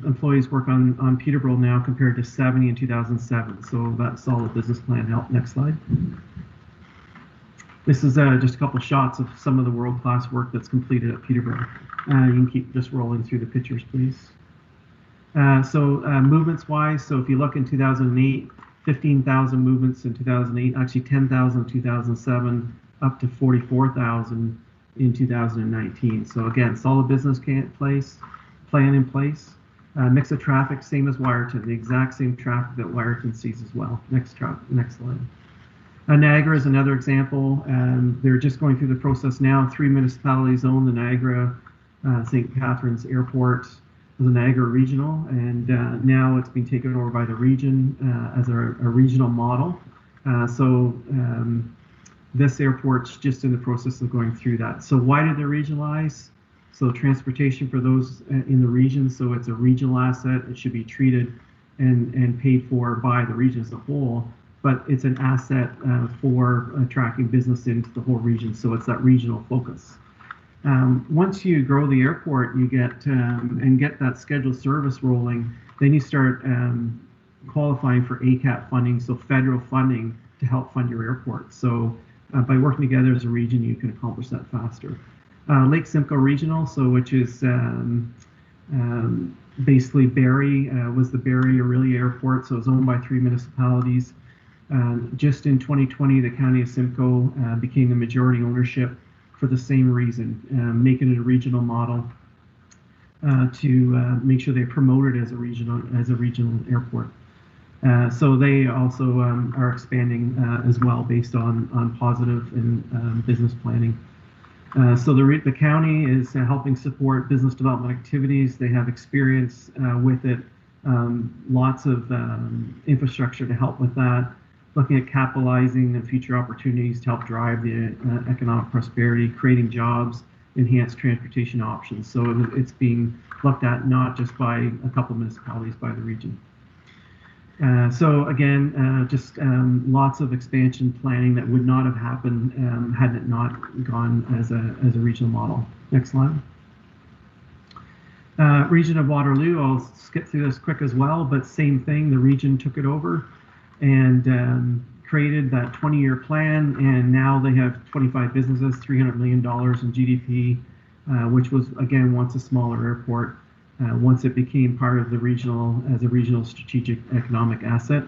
employees work on Peterborough now compared to 70 in 2007. So that solid business plan helped. Next slide. This is just a couple shots of some of the world-class work that's completed at Peterborough. You can keep just rolling through the pictures, please. Movements-wise, so if you look in 2008, 15,000 movements in 2008, actually 10,000 in 2007, up to 44,000 in 2019. So again, solid business plan in place. Mix of traffic, same as Wiarton, the exact same traffic that Wiarton sees as well. Next slide. Niagara is another example. They're just going through the process now. 3 municipalities own the Niagara St. Catharines Airport as a Niagara Regional, and now it's being taken over by the region as a regional model. This airport's just in the process of going through that. So why did they regionalize? So transportation for those in the region, so it's a regional asset. It should be treated and paid for by the region as a whole, but it's an asset for attracting business into the whole region, so it's that regional focus. Once you grow the airport, you get and get that scheduled service rolling, then you start qualifying for ACAP funding, so federal funding to help fund your airport. So by working together as a region, you can accomplish that faster. Lake Simcoe Regional, so which is basically Barrie, was the Barrie Orillia Airport, so it's owned by 3 municipalities. Just in 2020, the County of Simcoe became the majority ownership for the same reason, making it a regional model. to make sure they promote it as a regional airport. So they also are expanding as well based on positive and business planning. So the county is helping support business development activities. They have experience with it, lots of infrastructure to help with that, looking at capitalizing on future opportunities to help drive the economic prosperity, creating jobs, enhanced transportation options. So it's being looked at not just by a couple of municipalities, by the region. So again, just lots of expansion planning that would not have happened had it not gone as a regional model. Next slide. Region of Waterloo, I'll skip through this quick as well, but same thing, the region took it over and created that 20-year plan, and now they have 25 businesses, $300 million in GDP, which was, again, once a smaller airport. Once it became part of the regional strategic economic asset,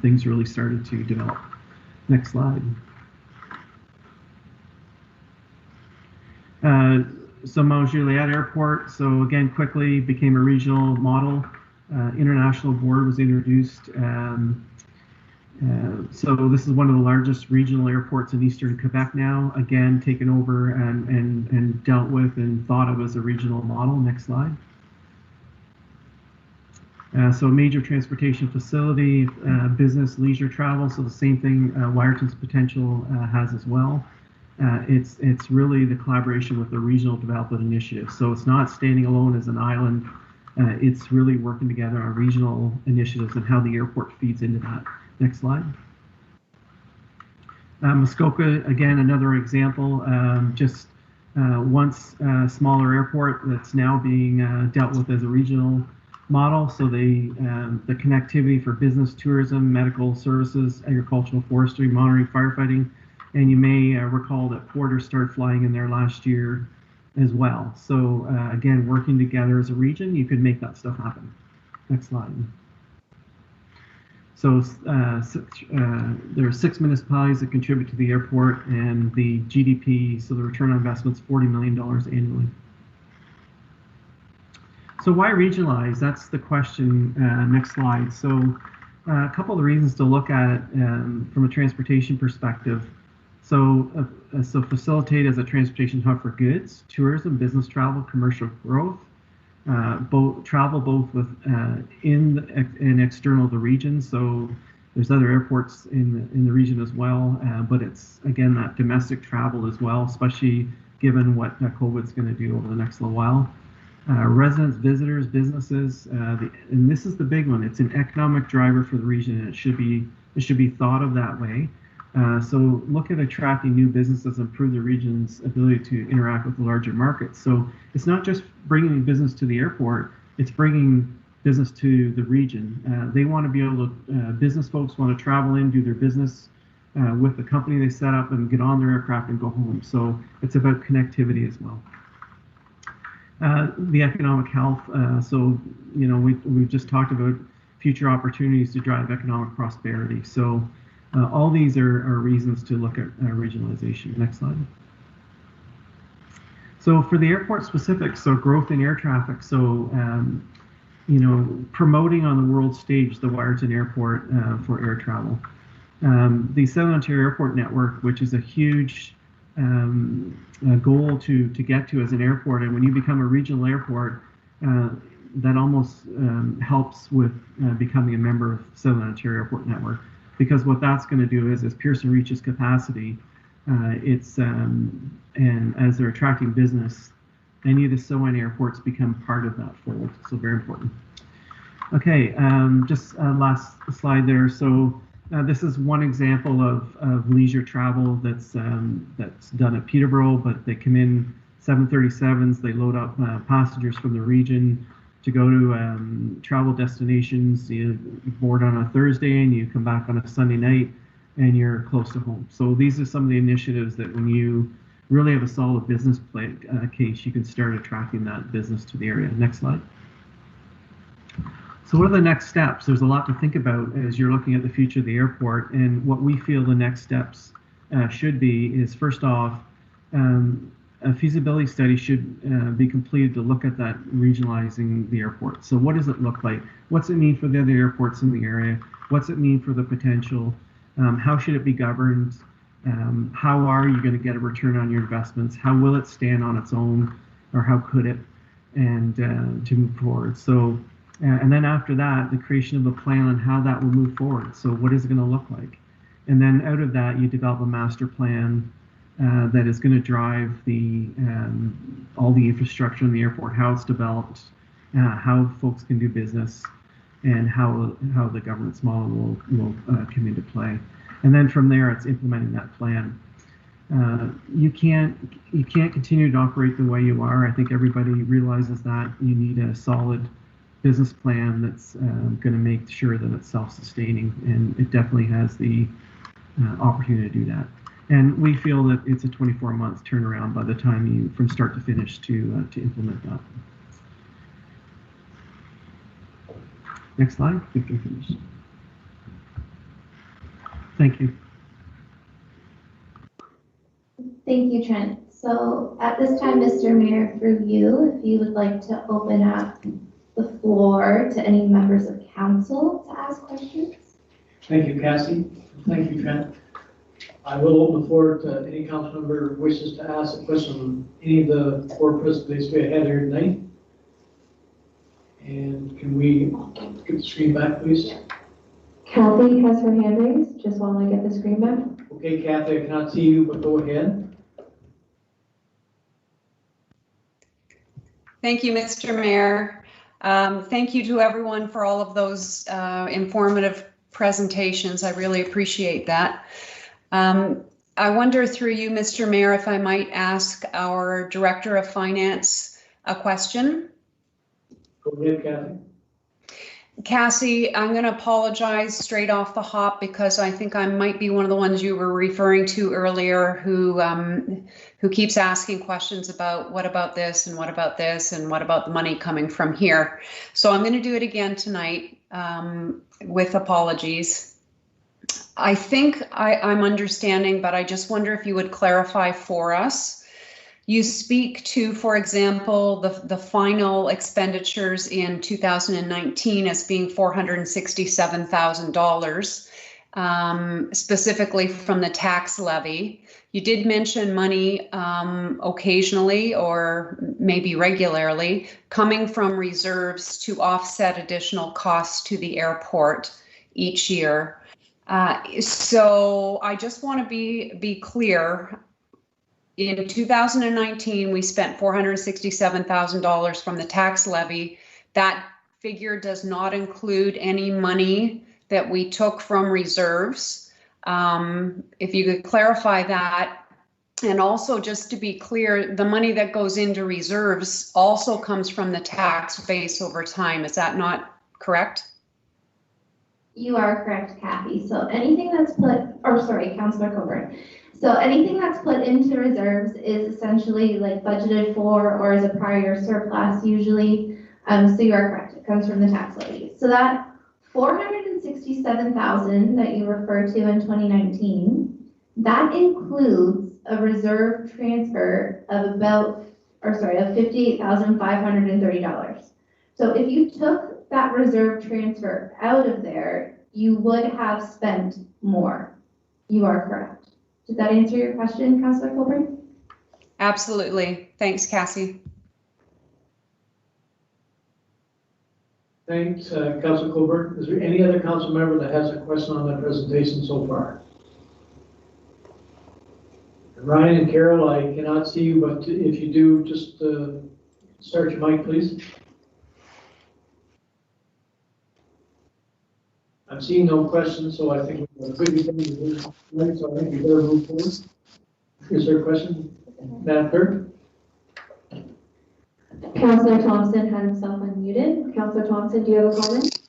things really started to develop. Next slide. So Mount Juliet Airport, so again, quickly became a regional model. International board was introduced. So this is one of the largest regional airports in eastern Quebec now, again, taken over and dealt with and thought of as a regional model. Next slide. So major transportation facility, business, leisure travel. So the same thing Wiarton's potential has as well. It's really the collaboration with the regional development initiative. So it's not standing alone as an island. It's really working together on regional initiatives and how the airport feeds into that. Next slide. Muskoka, again, another example. Just once a smaller airport that's now being dealt with as a regional model. So the connectivity for business, tourism, medical services, agricultural, forestry, monitoring, firefighting, and you may recall that Porter started flying in there last year as well. So again, working together as a region, you could make that stuff happen. Next slide. So there are 6 municipalities that contribute to the airport, and the GDP, so the return on investment is $40 million annually. So why regionalize? That's the question. Next slide. So a couple of the reasons to look at it from a transportation perspective. So facilitate as a transportation hub for goods, tourism, business travel, commercial growth, both with in and external the region. So there's other airports in the region as well, but it's again that domestic travel as well, especially given what COVID's going to do over the next little while. Residents, visitors, businesses, and this is the big one. It's an economic driver for the region, and it should be thought of that way. So look at attracting new businesses, improve the region's ability to interact with the larger markets. So it's not just bringing business to the airport; it's bringing business to the region. They want to be able to. Business folks want to travel in, do their business with the company they set up, and get on their aircraft and go home. So it's about connectivity as well. The economic health, so we've just talked about future opportunities to drive economic prosperity. So all these are reasons to look at regionalization. Next slide. So for the airport specifics, so growth in air traffic, so promoting on the world stage the Wiarton Airport for air travel. The Southern Ontario Airport Network, which is a huge goal to get to as an airport, and when you become a regional airport, that almost helps with becoming a member of Southern Ontario Airport Network, because what that's going to do is as Pearson reaches capacity, and as they're attracting business, any of the SOAN airports become part of that fold. So very important. Okay, just last slide there. So this is one example of leisure travel that's done at Peterborough, but they come in 737s, they load up passengers from the region to go to travel destinations. You board on a Thursday and you come back on a Sunday night and you're close to home. So these are some of the initiatives that when you really have a solid business case, you can start attracting that business to the area. Next slide. So what are the next steps? There's a lot to think about as you're looking at the future of the airport, and what we feel the next steps should be is, first off, a feasibility study should be completed to look at that regionalizing the airport. So what does it look like? What's it mean for the other airports in the area? What's it mean for the potential? How should it be governed? How are you going to get a return on your investments? How will it stand on its own, or how could it? And to move forward. So, and then after that, the creation of a plan on how that will move forward. So what is it going to look like? And then out of that, you develop a master plan that is going to drive the all the infrastructure in the airport, how it's developed, how folks can do business, and how the governance model will come into play. And then from there, it's implementing that plan. You can't continue to operate the way you are. I think everybody realizes that you need a solid business plan that's going to make sure that it's self-sustaining, and it definitely has the opportunity to do that. And we feel that it's a 24-month turnaround by the time you, from start to finish, to implement that. Next slide. We can finish. Thank you.
Thank you, Trent. So at this time, Mr. Mayor, through you, if you would like to open up the floor to any members of council to ask questions.
Thank you, Cassie. Thank you, Trent. I will open the floor to any council member who wishes to ask a question on any of the 4 presentations we had here tonight. And can we get the screen back, please?
Kathy has her hand raised, just while I get the screen back.
Okay, Kathy, I cannot see you, but go ahead.
Thank you, Mr. Mayor. Thank you to everyone for all of those informative presentations. I really appreciate that. I wonder through you, Mr. Mayor, if I might ask our Director of Finance a question.
Go ahead, Kathy.
Cassie, I'm going to apologize straight off the hop because I think I might be one of the ones you were referring to earlier who keeps asking questions about what about this and what about this and what about the money coming from here. So I'm going to do it again tonight with apologies. I think I'm understanding, but I just wonder if you would clarify for us. You speak to, for example, the final expenditures in 2019 as being $467,000, specifically from the tax levy. You did mention money occasionally or maybe regularly coming from reserves to offset additional costs to the airport each year. So I just want to be clear. In 2019, we spent $467,000 from the tax levy. That figure does not include any money that we took from reserves. If you could clarify that. And also, just to be clear, the money that goes into reserves also comes from the tax base over time. Is that not correct?
You are correct, Kathy. So anything that's Councillor Coburn. So anything that's put into reserves is essentially like budgeted for or is a prior year surplus usually. So you are correct. It comes from the tax levy. So that $467,000 that you referred to in 2019, that includes a reserve transfer of $58,530. So if you took that reserve transfer out of there, you would have spent more. You are correct. Did that answer your question, Councillor Colburn?
Absolutely. Thanks, Cassie.
Thanks, Councilor Colbert. Is there any other council member that has a question on that presentation so far? Ryan and Carol, I cannot see you, but if you do, just start your mic, please. I'm seeing no questions, so I think we're pretty good tonight, so I think we better move forward. Is there a question, Madam Clerk?
Councillor Thompson had himself unmuted. Councillor Thompson, do you have a comment?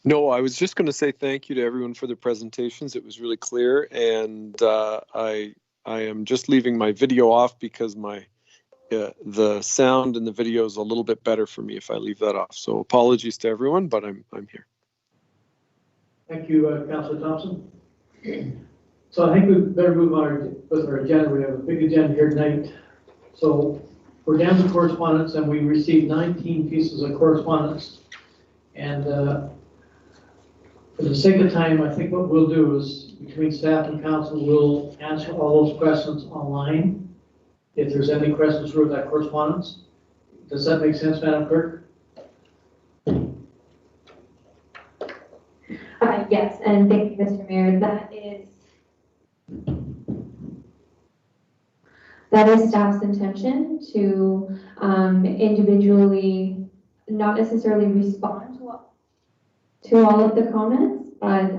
No, I was just going to say thank you to everyone for their presentations. It was really clear, and I am just leaving my video off because the sound in the video is a little bit better for me if I leave that off. So apologies to everyone, but I'm here.
Thank you, Councillor Thompson. So I think we better move on with our agenda. We have a big agenda here tonight. So we're down to correspondence, and we received 19 pieces of correspondence. And for the sake of time, I think what we'll do is, between staff and council, we'll answer all those questions online, if there's any questions with that correspondence. Does that make sense, Madam Clerk?
Yes, and thank you, Mr. Mayor. That is staff's intention to individually, not necessarily respond to all of the comments, but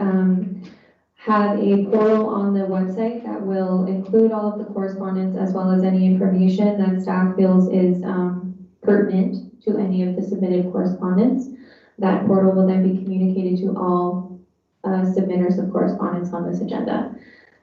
have a portal on the website that will include all of the correspondence as well as any information that staff feels is pertinent to any of the submitted correspondence. That portal will then be communicated to all submitters of correspondence on this agenda.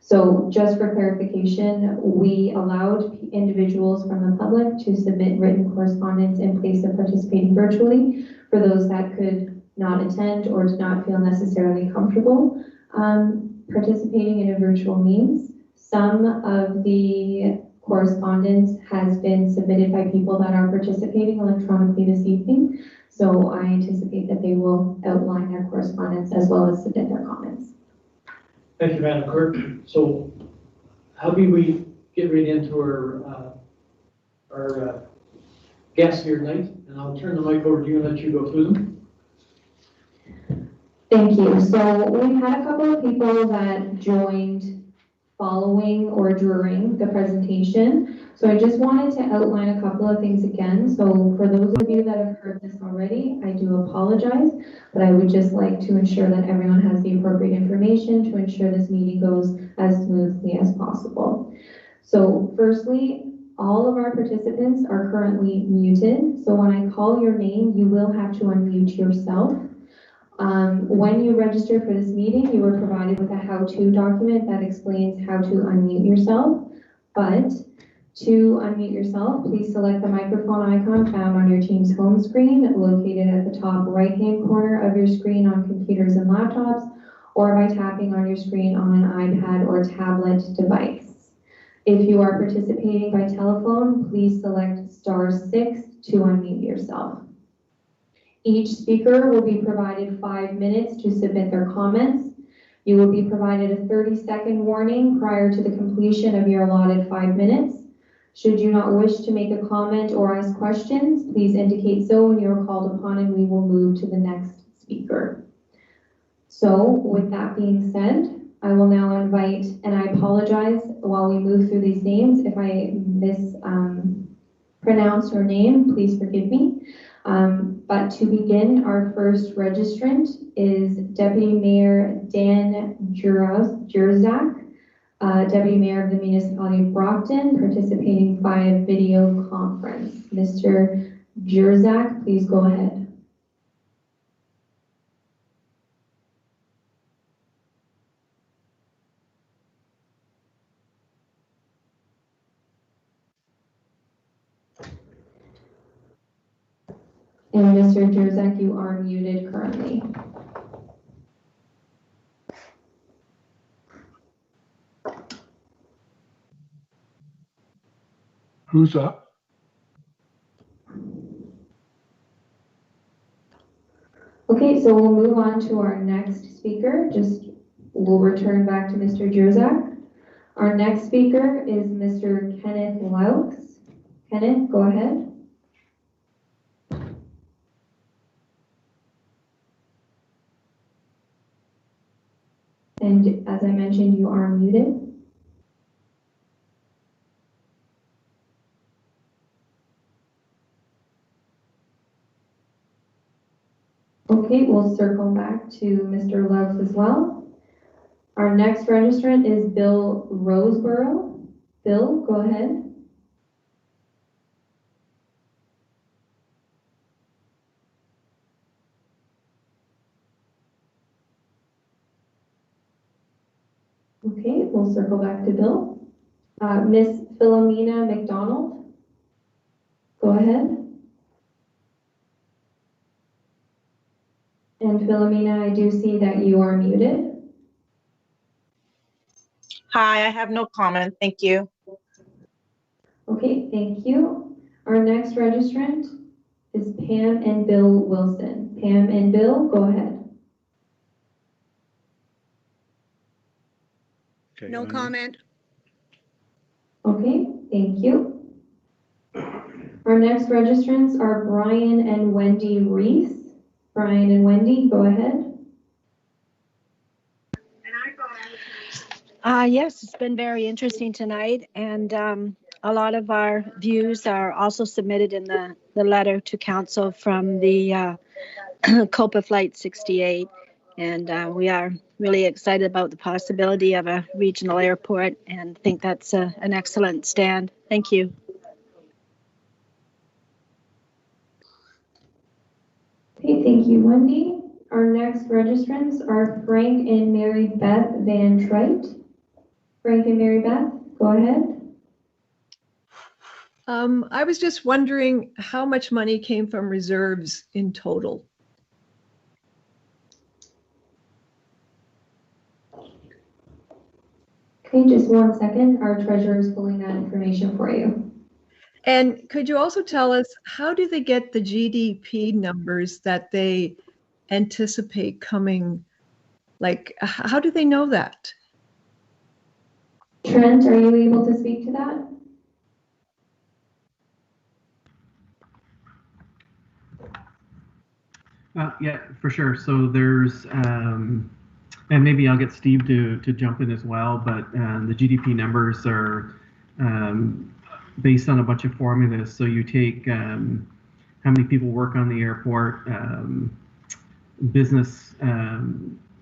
So just for clarification, we allowed individuals from the public to submit written correspondence in place of participating virtually for those that could not attend or did not feel necessarily comfortable participating in a virtual means. Some of the correspondence has been submitted by people that are participating electronically this evening. So I anticipate that they will outline their correspondence as well as submit their comments.
Thank you, Madam Clerk. So how do we get right into our guests here tonight? And I'll turn the mic over to you and let you go through them.
Thank you. So we've had a couple of people that joined following or during the presentation. So I just wanted to outline a couple of things again. So for those of you that have heard this already, I do apologize, but I would just like to ensure that everyone has the appropriate information to ensure this meeting goes as smoothly as possible. So firstly, all of our participants are currently muted. So when I call your name, you will have to unmute yourself. When you register for this meeting, you were provided with a how-to document that explains how to unmute yourself. But to unmute yourself, please select the microphone icon found on your Teams home screen, located at the top right-hand corner of your screen on computers and laptops, or by tapping on your screen on an iPad or tablet device. If you are participating by telephone, please select *6 to unmute yourself. Each speaker will be provided 5 minutes to submit their comments. You will be provided a 30-second warning prior to the completion of your allotted 5 minutes. Should you not wish to make a comment or ask questions, please indicate so when you are called upon and we will move to the next speaker. So with that being said, I will now invite, and I apologize while we move through these names, if I mispronounce your name, please forgive me. But to begin, our first registrant is Deputy Mayor Dan Jurzak, Deputy Mayor of the Municipality of Brockton, participating via video conference. Mr. Jurzak, please go ahead. And Mr. Jurzak, you are muted currently.
Who's up?
Okay, so we'll move on to our next speaker. We'll return back to Mr. Jurzak. Our next speaker is Mr. Kenneth Laux. Kenneth, go ahead. And as I mentioned, you are muted. Okay, we'll circle back to Mr. Laux as well. Our next registrant is Bill Roseborough. Bill, go ahead. Okay, we'll circle back to Bill. Miss Philomena McDonald, go ahead. And Philomena, I do see that you are muted.
Hi, I have no comment. Thank you.
Okay, thank you. Our next registrant is Pam and Bill Wilson. Pam and Bill, go ahead.
Okay,
No comment.
Okay, thank you. Our next registrants are Brian and Wendy Reese. Brian and Wendy, go ahead.
Yes, it's been very interesting tonight, and a lot of our views are also submitted in the letter to council from the Copa Flight 68, and we are really excited about the possibility of a regional airport and think that's an excellent stand. Thank you.
Okay, thank you, Wendy. Our next registrants are Frank and Mary Beth Van Trite. Frank and Mary Beth, go ahead.
I was just wondering how much money came from reserves in total.
Okay, just 1 second. Our treasurer is pulling that information for you.
And could you also tell us, how do they get the GDP numbers that they anticipate coming? Like, how do they know that?
Trent, are you able to speak to that?
Yeah, for sure. So there's, and maybe I'll get Steve to jump in as well, but the GDP numbers are based on a bunch of formulas. So you take how many people work on the airport, business,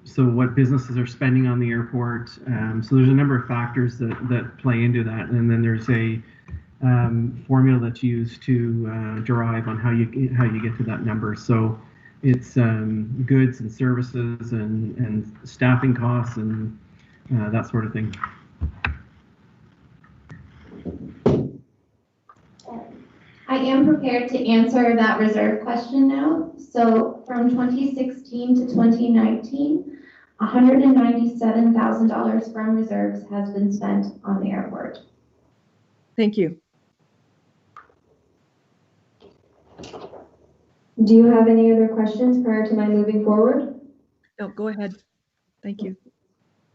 so what businesses are spending on the airport. So there's a number of factors that play into that. And then there's a formula that's used to derive on how you get to that number. So it's goods and services and staffing costs and that sort of thing.
I am prepared to answer that reserve question now. So from 2016 to 2019, $197,000 from reserves has been spent on the airport.
Thank you.
Do you have any other questions prior to my moving forward?
No, go ahead. Thank you.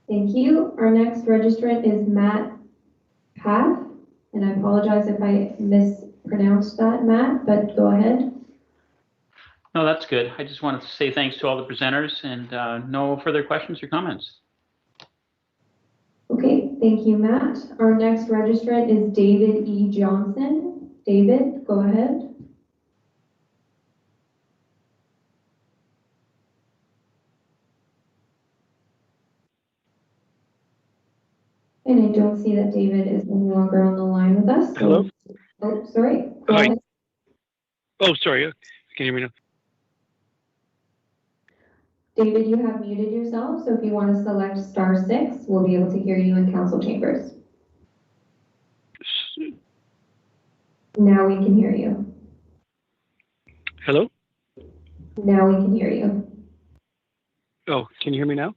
Thank you. Our next registrant is Matt Path, and I apologize if I mispronounced that, Matt, but go ahead.
No, that's good. I just wanted to say thanks to all the presenters and no further questions or comments.
Okay, thank you, Matt. Our next registrant is David E. Johnson. David, go ahead. And I don't see that David is any longer on the line with us. So.
Hello?
Oh, sorry. Go
Hi.
ahead.
Oh, sorry. Can you hear me now?
David, you have muted yourself, so if you want to select *6, we'll be able to hear you in council chambers. Now we can hear you.
Hello?
Now we can hear you.
Oh, can you hear me now?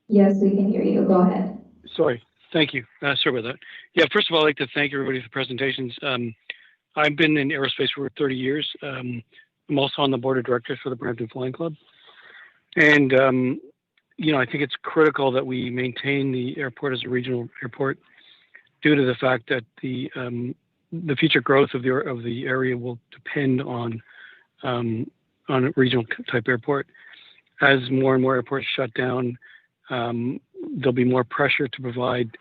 Yes, we can hear you. Go ahead.
Sorry. Thank you. Sorry about that. Yeah, first of all, I'd like to thank everybody for the presentations. I've been in aerospace for 30 years. I'm also on the board of directors for the Brampton Flying Club. And, you know, I think it's critical that we maintain the airport as a regional airport due to the fact that the future growth of the area will depend on a regional type airport. As more and more airports shut down, there'll be more pressure to provide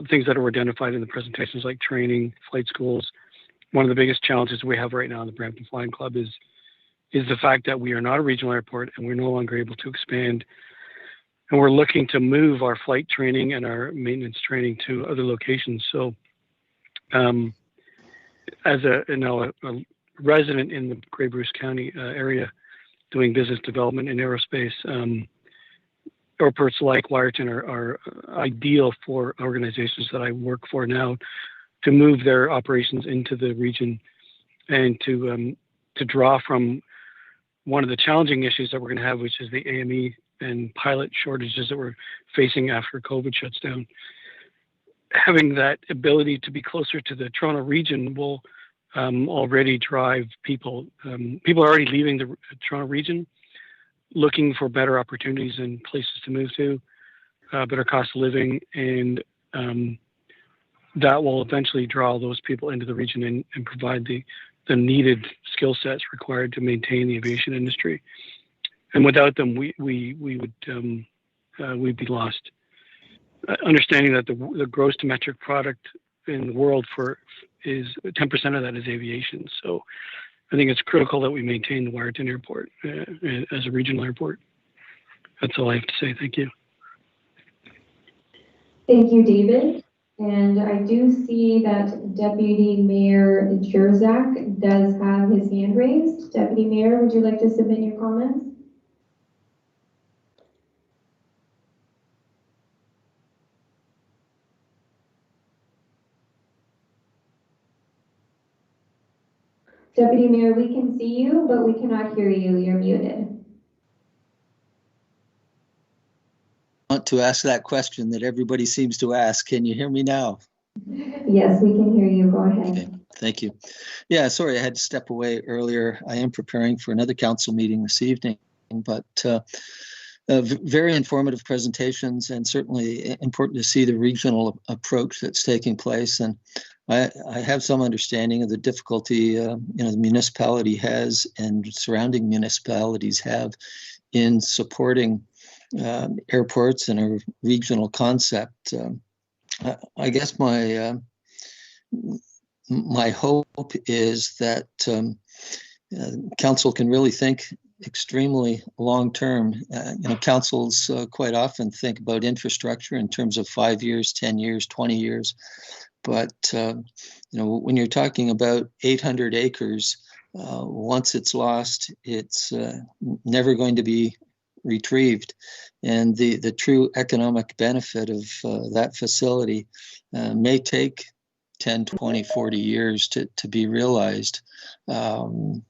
things that are identified in the presentations like training, flight schools. One of the biggest challenges we have right now in the Brampton Flying Club is the fact that we are not a regional airport and we're no longer able to expand. And we're looking to move our flight training and our maintenance training to other locations. So as a resident in the Grey Bruce County area doing business development in aerospace, airports like Wiarton are ideal for organizations that I work for now to move their operations into the region and to draw from one of the challenging issues that we're going to have, which is the AME and pilot shortages that we're facing after COVID shuts down. Having that ability to be closer to the Toronto region will already drive people. People are already leaving the Toronto region, looking for better opportunities and places to move to, better cost of living, and that will eventually draw those people into the region and provide the needed skill sets required to maintain the aviation industry. And without them, we'd be lost. Understanding that the gross domestic product in the world is 10% of that is aviation. So I think it's critical that we maintain the Wiarton Airport as a regional airport. That's all I have to say. Thank you.
Thank you, David. And I do see that Deputy Mayor Jerzak does have his hand raised. Deputy Mayor, would you like to submit your comments? Deputy Mayor, we can see you, but we cannot hear you. You're muted.
Want to ask that question that everybody seems to ask. Can you hear me now?
Yes, we can hear you. Go ahead.
Okay, thank you. Yeah, sorry, I had to step away earlier. I am preparing for another council meeting this evening, but very informative presentations, and certainly important to see the regional approach that's taking place. And I have some understanding of the difficulty the municipality has and surrounding municipalities have in supporting airports and a regional concept. I guess my hope is that council can really think extremely long term. Councils quite often think about infrastructure in terms of 5 years, 10 years, 20 years. But when you're talking about 800 acres, once it's lost, it's never going to be retrieved. And the true economic benefit of that facility may take 10, 20, 40 years to be realized. I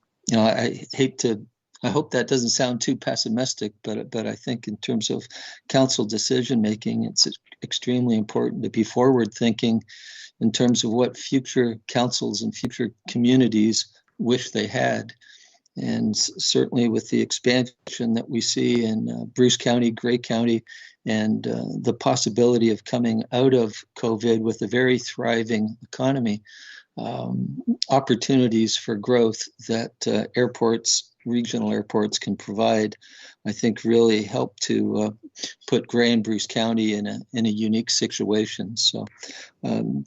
hope that doesn't sound too pessimistic, but I think in terms of council decision making, it's extremely important to be forward thinking in terms of what future councils and future communities wish they had. And certainly with the expansion that we see in Bruce County, Grey County, and the possibility of coming out of COVID with a very thriving economy, opportunities for growth that regional airports can provide, I think really help to put Grey and Bruce County in a unique situation. So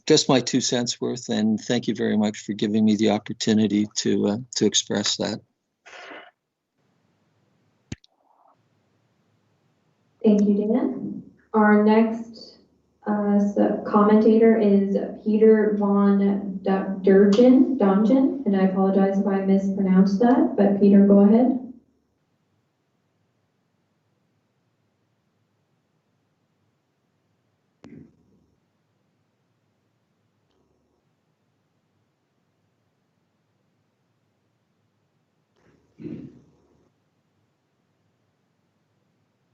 just my 2 cents worth, and thank you very much for giving me the opportunity to express that.
Thank you, Dan. Our next commentator is Peter von Dongen, and I apologize if I mispronounced that, but Peter, go ahead.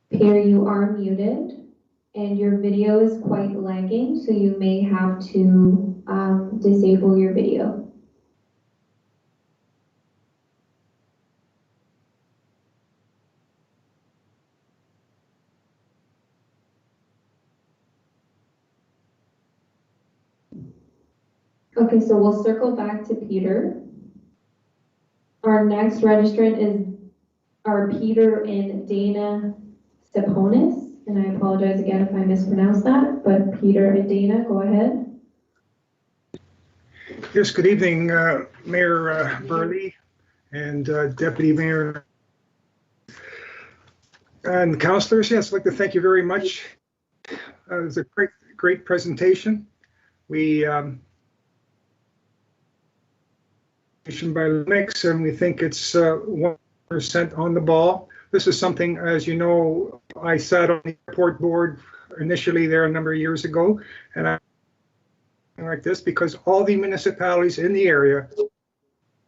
Peter, you are muted. And your video is quite lagging, so you may have to disable your video. Okay, so we'll circle back to Peter. Our next registrant are Peter and Dana Steponis. And I apologize again if I mispronounced that, but Peter and Dana, go ahead.
Yes, good evening, Mayor Burley and Deputy Mayor and councillors. Yes, I'd like to thank you very much. It was a great presentation. We by mix, and we think it's 1% on the ball. This is something, as you know, I sat on the airport board initially there a number of years ago, and I like this because all the municipalities in the area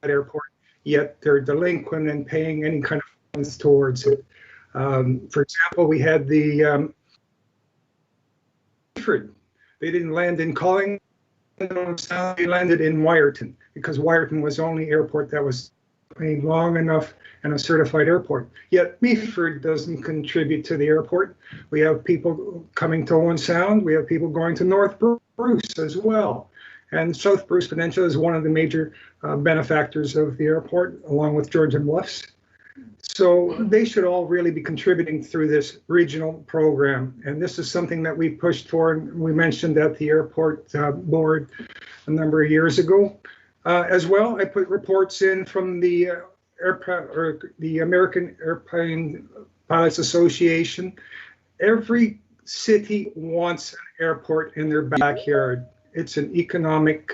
at airport, yet they're delinquent in paying any kind of funds towards it. For example, we had the they didn't land in Collingwood, they landed in Wiarton because Wiarton was the only airport that was long enough and a certified airport. Yet Meaford doesn't contribute to the airport. We have people coming to Owen Sound. We have people going to North Bruce as well. And South Bruce Peninsula is one of the major benefactors of the airport, along with Georgian Bluffs. So they should all really be contributing through this regional program. And this is something that we pushed for, and we mentioned at the airport board a number of years ago. As well, I put reports in from the American Airplane Pilots Association. Every city wants an airport in their backyard. It's an economic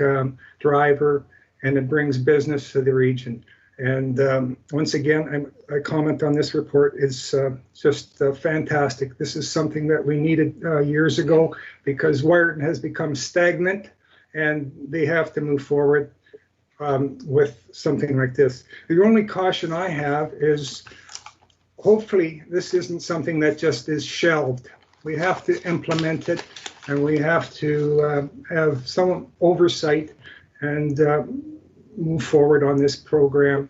driver, and it brings business to the region. And once again, I comment on this report. It's just fantastic. This is something that we needed years ago because Wiarton has become stagnant, and they have to move forward with something like this. The only caution I have is hopefully this isn't something that just is shelved. We have to implement it, and we have to have some oversight and move forward on this program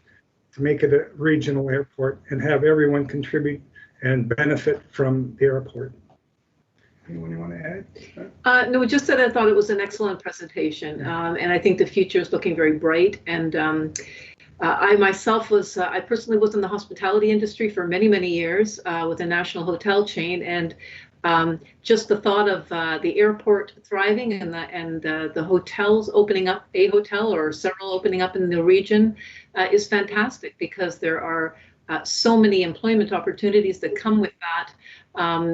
to make it a regional airport and have everyone contribute and benefit from the airport. Anyone you want to add?
No, just that I thought it was an excellent presentation, and I think the future is looking very bright. And I myself was, I personally was in the hospitality industry for many, many years with a national hotel chain, and just the thought of the airport thriving and the hotels opening up, a hotel or several opening up in the region is fantastic, because there are so many employment opportunities that come with that,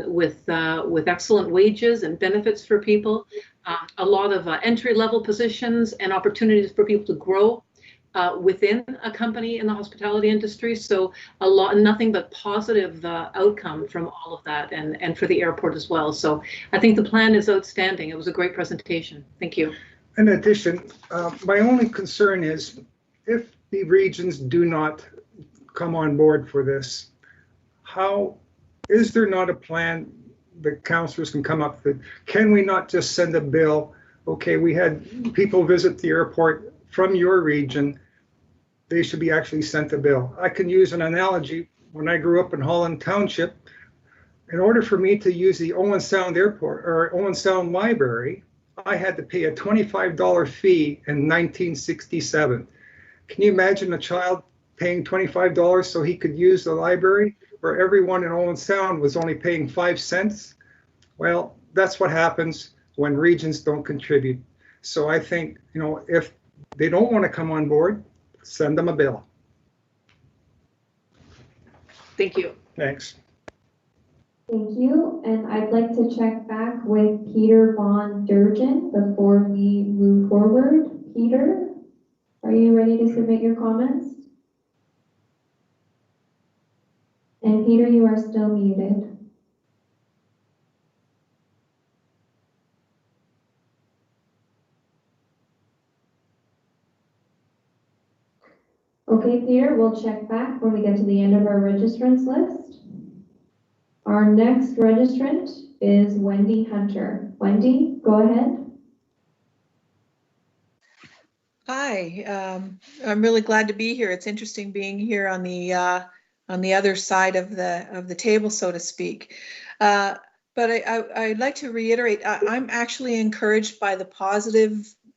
with excellent wages and benefits for people, a lot of entry-level positions and opportunities for people to grow within a company in the hospitality industry. So nothing but positive outcome from all of that, and for the airport as well. So I think the plan is outstanding. It was a great presentation. Thank you.
In addition, my only concern is if the regions do not come on board for this, is there not a plan the councillors can come up with? Can we not just send a bill? Okay, we had people visit the airport from your region. They should be actually sent a bill. I can use an analogy. When I grew up in Holland Township, in order for me to use the Owen Sound Airport or Owen Sound Library, I had to pay a $25 fee in 1967. Can you imagine a child paying $25 so he could use the library, where everyone in Owen Sound was only paying 5 cents? Well, that's what happens when regions don't contribute. So I think, if they don't want to come on board, send them a bill.
Thank you.
Thanks.
Thank you. And I'd like to check back with Peter Von Durgen before we move forward. Peter, are you ready to submit your comments? And Peter, you are still muted. Okay, Peter, we'll check back when we get to the end of our registrants list. Our next registrant is Wendy Hunter. Wendy, go ahead.
Hi, I'm really glad to be here. It's interesting being here on the other side of the table, so to speak. But I'd like to reiterate, I'm actually encouraged by the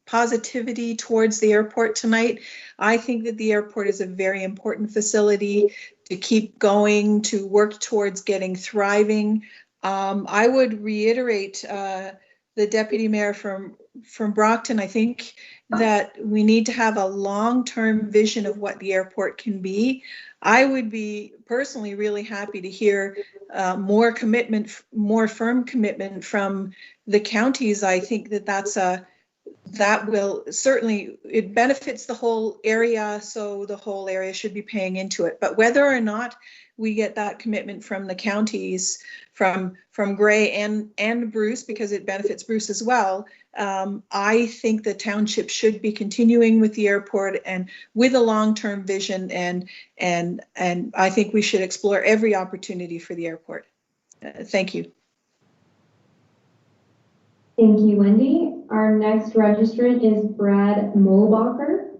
positivity towards the airport tonight. I think that the airport is a very important facility to keep going, to work towards getting thriving. I would reiterate the deputy mayor from Brockton. I think that we need to have a long-term vision of what the airport can be. I would be personally really happy to hear more commitment, more firm commitment from the counties. I think that will certainly, it benefits the whole area, so the whole area should be paying into it. But whether or not we get that commitment from the counties, from Grey and Bruce, because it benefits Bruce as well, I think the township should be continuing with the airport and with a long-term vision, and I think we should explore every opportunity for the airport. Thank you.
Thank you, Wendy. Our next registrant is Brad Mulbacher.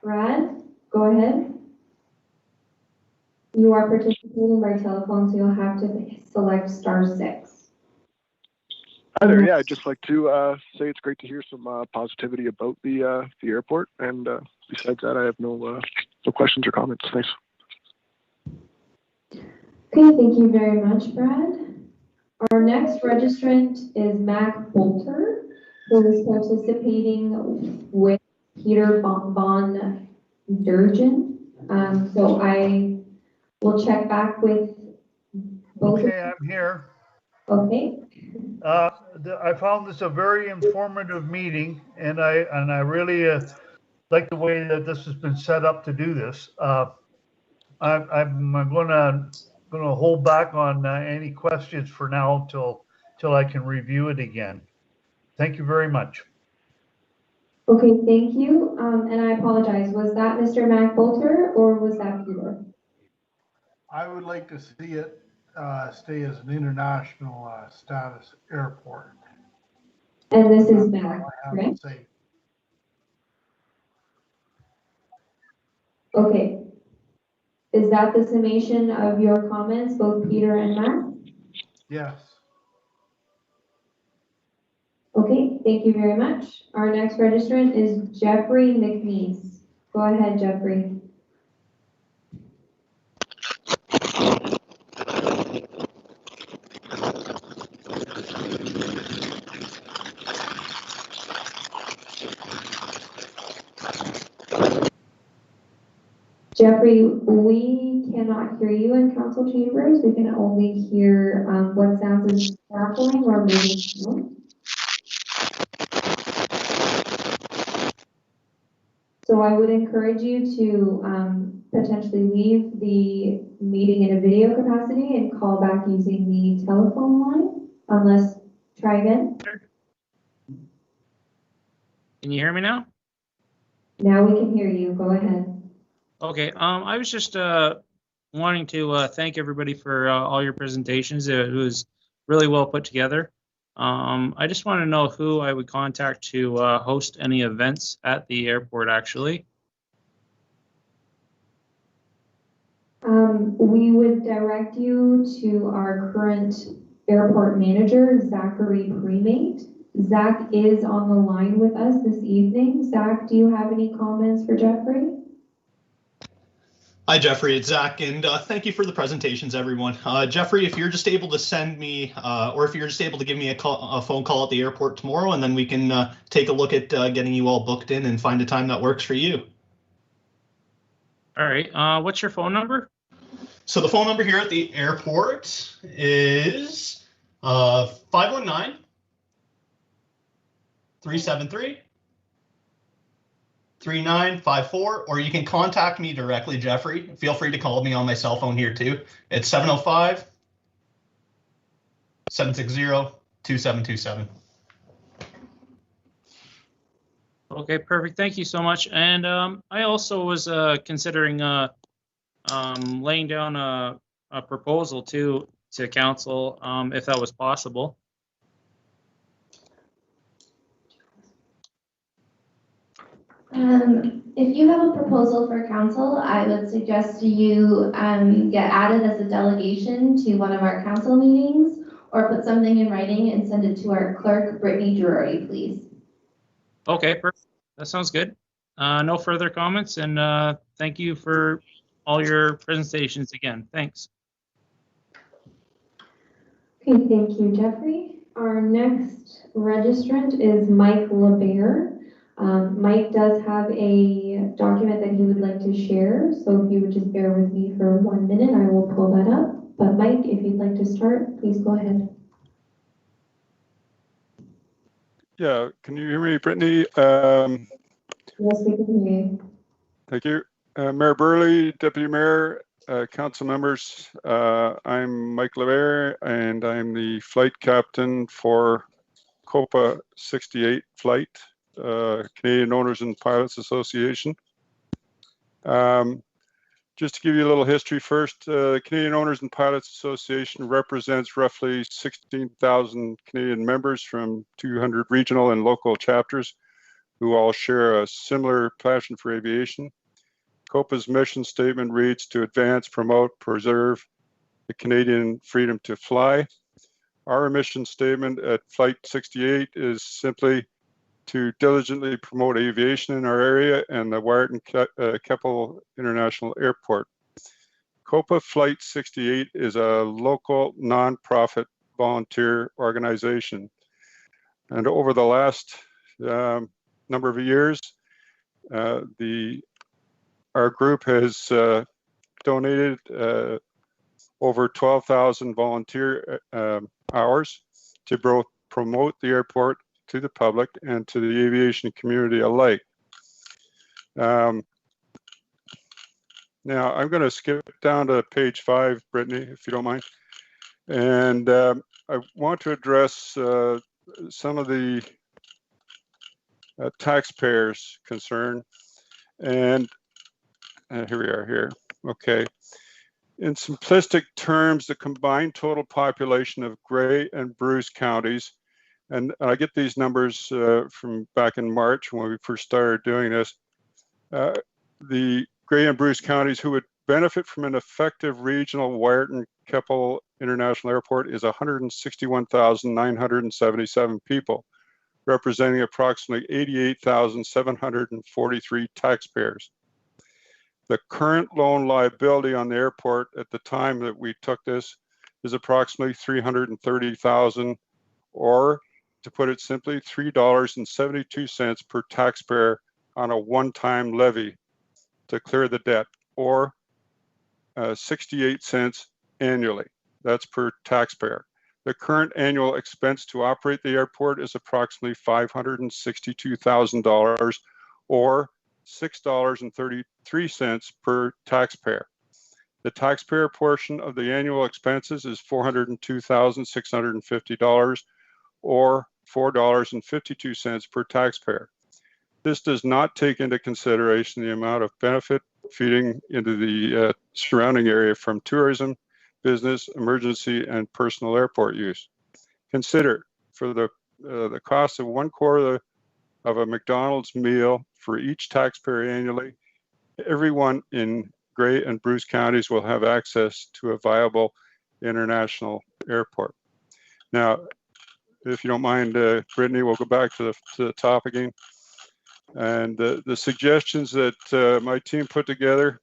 Brad, go ahead. You are participating by telephone, so you'll have to select *6.
Hi there. Yeah, I'd just like to say it's great to hear some positivity about the airport. And besides that, I have no questions or comments. Thanks.
Okay, thank you very much, Brad. Our next registrant is Mac Bolter, who is participating with Peter von Durgen. So I will check back with both.
Okay, I'm here.
Okay.
I found this a very informative meeting, and I really like the way that this has been set up to do this. I'm gonna hold back on any questions for now till I can review it again. Thank you very much.
Okay, thank you. And I apologize. Was that Mr. Mac Bolter or was that Peter?
I would like to see it stay as an international status airport.
And this is Mac, right? Okay. Is that the summation of your comments, both Peter and Mac?
Yes.
Okay, thank you very much. Our next registrant is Jeffrey McNeese. Go ahead, Jeffrey. Jeffrey, we cannot hear you in council chambers. We can only hear what sounds as crackling or moving sound. So I would encourage you to potentially leave the meeting in a video capacity and call back using the telephone line, unless, try again.
Can you hear me now?
Now we can hear you. Go ahead.
Okay, I was just wanting to thank everybody for all your presentations. It was really well put together. I just want to know who I would contact to host any events at the airport, actually.
We would direct you to our current airport manager, Zachary Premate. Zach is on the line with us this evening. Zach, do you have any comments for Jeffrey?
Hi, Jeffrey. It's Zach, and thank you for the presentations, everyone. Jeffrey, if you're just able to send me, or if you're just able to give me a phone call at the airport tomorrow, and then we can take a look at getting you all booked in and find a time that works for you.
All right. What's your phone number?
So the phone number here at the airport is 519-373-3954, or you can contact me directly, Jeffrey. Feel free to call me on my cell phone here too. It's 705-760-2727.
Okay, perfect. Thank you so much. And I also was considering laying down a proposal to council, if that was possible.
If you have a proposal for council, I would suggest you get added as a delegation to one of our council meetings, or put something in writing and send it to our clerk, Brittany Drury, please.
Okay, perfect. That sounds good. No further comments, and thank you for all your presentations again. Thanks.
Okay, thank you, Jeffrey. Our next registrant is Mike LeBear. Mike does have a document that he would like to share, so if you would just bear with me for 1 minute, I will pull that up. But Mike, if you'd like to start, please go ahead.
Yeah, can you hear me, Brittany?
Yes, we can hear you.
Thank you. Mayor Burley, Deputy Mayor, council members, I'm Mike LeBear, and I'm the flight captain for
COPA 68 flight, Canadian Owners and Pilots Association. Just to give you a little history first, the Canadian Owners and Pilots Association represents roughly 16,000 Canadian members from 200 regional and local chapters who all share a similar passion for aviation. COPA's mission statement reads, to advance, promote, preserve the Canadian freedom to fly. Our mission statement at Flight 68 is simply to diligently promote aviation in our area and the Wiarton Keppel International Airport. COPA Flight 68 is a local nonprofit volunteer organization. And over the last number of years, our group has donated over 12,000 volunteer hours to both promote the airport to the public and to the aviation community alike. Now I'm going to skip down to page 5, Brittany, if you don't mind. And I want to address some of the taxpayers' concern. And here we are here. Okay. In simplistic terms, the combined total population of Grey and Bruce counties, and I get these numbers from back in March when we first started doing this, the Grey and Bruce counties who would benefit from an effective regional Wiarton Keppel International Airport is 161,977 people, representing approximately 88,743 taxpayers. The current loan liability on the airport at the time that we took this is approximately $330,000, or to put it simply, $3.72 per taxpayer on a one-time levy to clear the debt, or 68 cents annually. That's per taxpayer. The current annual expense to operate the airport is approximately $562,000, or $6.33 per taxpayer. The taxpayer portion of the annual expenses is $402,650, or $4.52 per taxpayer. This does not take into consideration the amount of benefit feeding into the surrounding area from tourism, business, emergency, and personal airport use. Consider, for the cost of 1/4 of a McDonald's meal for each taxpayer annually, everyone in Grey and Bruce counties will have access to a viable international airport. Now, if you don't mind, Brittany, we'll go back to the top again. And the suggestions that my team put together.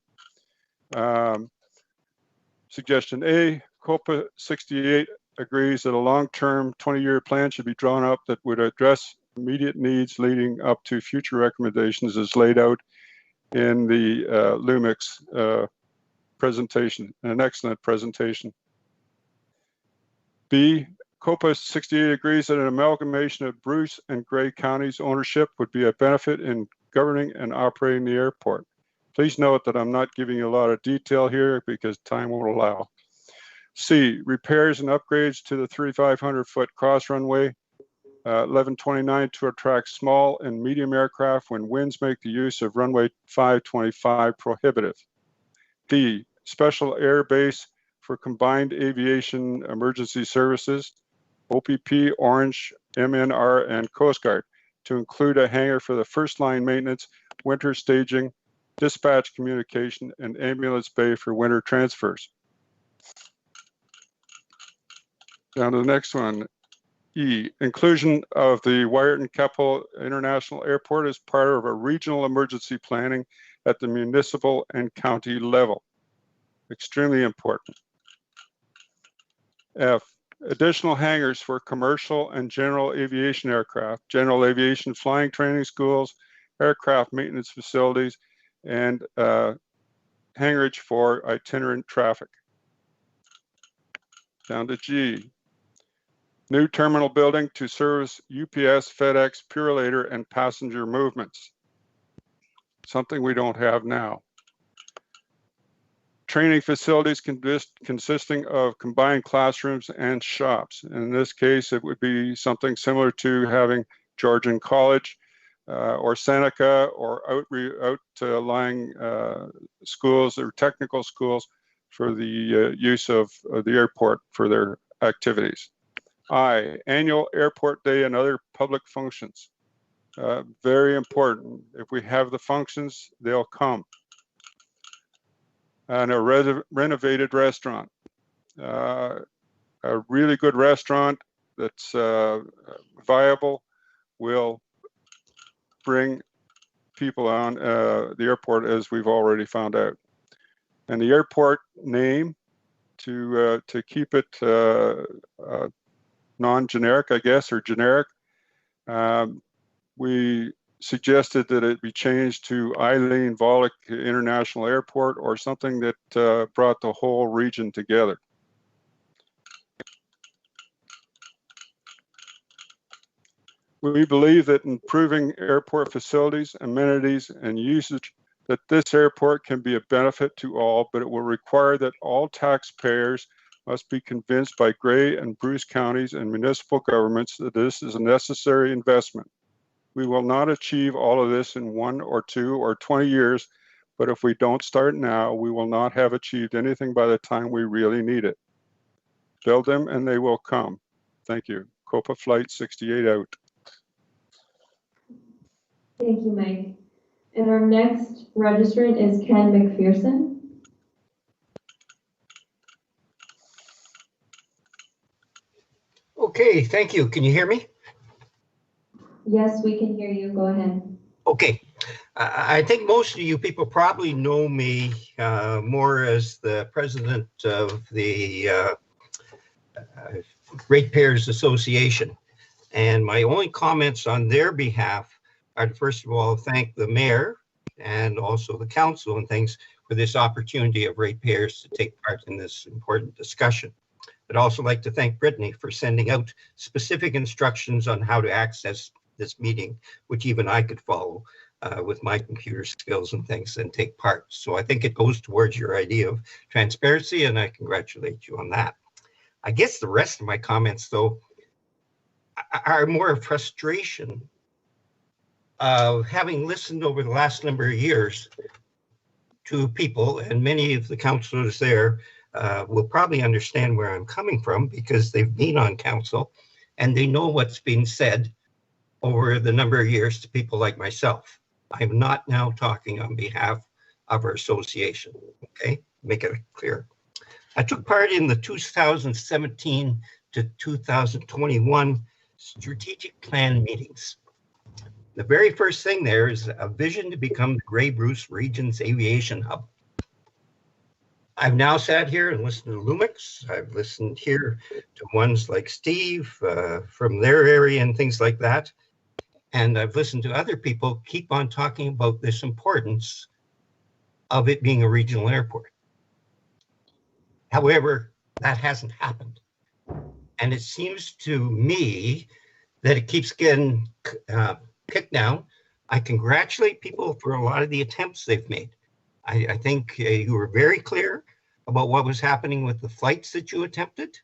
Suggestion A, COPA 68 agrees that a long-term 20-year plan should be drawn up that would address immediate needs leading up to future recommendations as laid out in the LUMIX presentation, an excellent presentation. B, COPA 68 agrees that an amalgamation of Bruce and Grey counties ownership would be a benefit in governing and operating the airport. Please note that I'm not giving you a lot of detail here because time won't allow. C, repairs and upgrades to the 3,500-foot cross runway 1129 to attract small and medium aircraft when winds make the use of runway 525 prohibitive. D, special air base for combined aviation emergency services, OPP, Orange, MNR, and Coast Guard, to include a hangar for the first line maintenance, winter staging, dispatch communication, and ambulance bay for winter transfers. Down to the next one. E, inclusion of the Wiarton Keppel International Airport as part of a regional emergency planning at the municipal and county level. Extremely important. F, additional hangars for commercial and general aviation aircraft, general aviation flying training schools, aircraft maintenance facilities, and hangarage for itinerant traffic. Down to G, new terminal building to service UPS, FedEx, Purolator, and passenger movements. Something we don't have now. training facilities consisting of combined classrooms and shops. In this case, it would be something similar to having Georgian College or Seneca or outlying schools or technical schools for the use of the airport for their activities. Annual airport day and other public functions. Very important. If we have the functions, they'll come. And a renovated restaurant. A really good restaurant that's viable will bring people on the airport, as we've already found out. And the airport name, to keep it non-generic, I guess, or generic, we suggested that it be changed to Eileen Volek International Airport, or something that brought the whole region together. We believe that improving airport facilities, amenities, and usage, that this airport can be a benefit to all, but it will require that all taxpayers must be convinced by Grey and Bruce counties and municipal governments that this is a necessary investment. We will not achieve all of this in 1 or 2 or 20 years, but if we don't start now, we will not have achieved anything by the time we really need it. Build them and they will come. Thank you. Copa Flight 68 out.
Thank you, Mike. And our next registrant is Ken McPherson.
Okay, thank you. Can you hear me?
Yes, we can hear you. Go ahead.
Okay. I think most of you people probably know me more as the president of the Ratepayers Association. And my only comments on their behalf are to, first of all, thank the mayor and also the council and things for this opportunity of ratepayers to take part in this important discussion. I'd also like to thank Brittany for sending out specific instructions on how to access this meeting, which even I could follow with my computer skills and things and take part. So I think it goes towards your idea of transparency, and I congratulate you on that. I guess the rest of my comments, though, are more of frustration of having listened over the last number of years to people, and many of the councillors there will probably understand where I'm coming from because they've been on council and they know what's been said over the number of years to people like myself. I'm not now talking on behalf of our association, okay? Make it clear. I took part in the 2017 to 2021 strategic plan meetings. The very first thing there is a vision to become the Grey Bruce Region's aviation hub. I've now sat here and listened to Lumix. I've listened here to ones like Steve from their area and things like that. And I've listened to other people keep on talking about this importance of it being a regional airport. However, that hasn't happened. And it seems to me that it keeps getting kicked down. I congratulate people for a lot of the attempts they've made. I think you were very clear about what was happening with the flights that you attempted,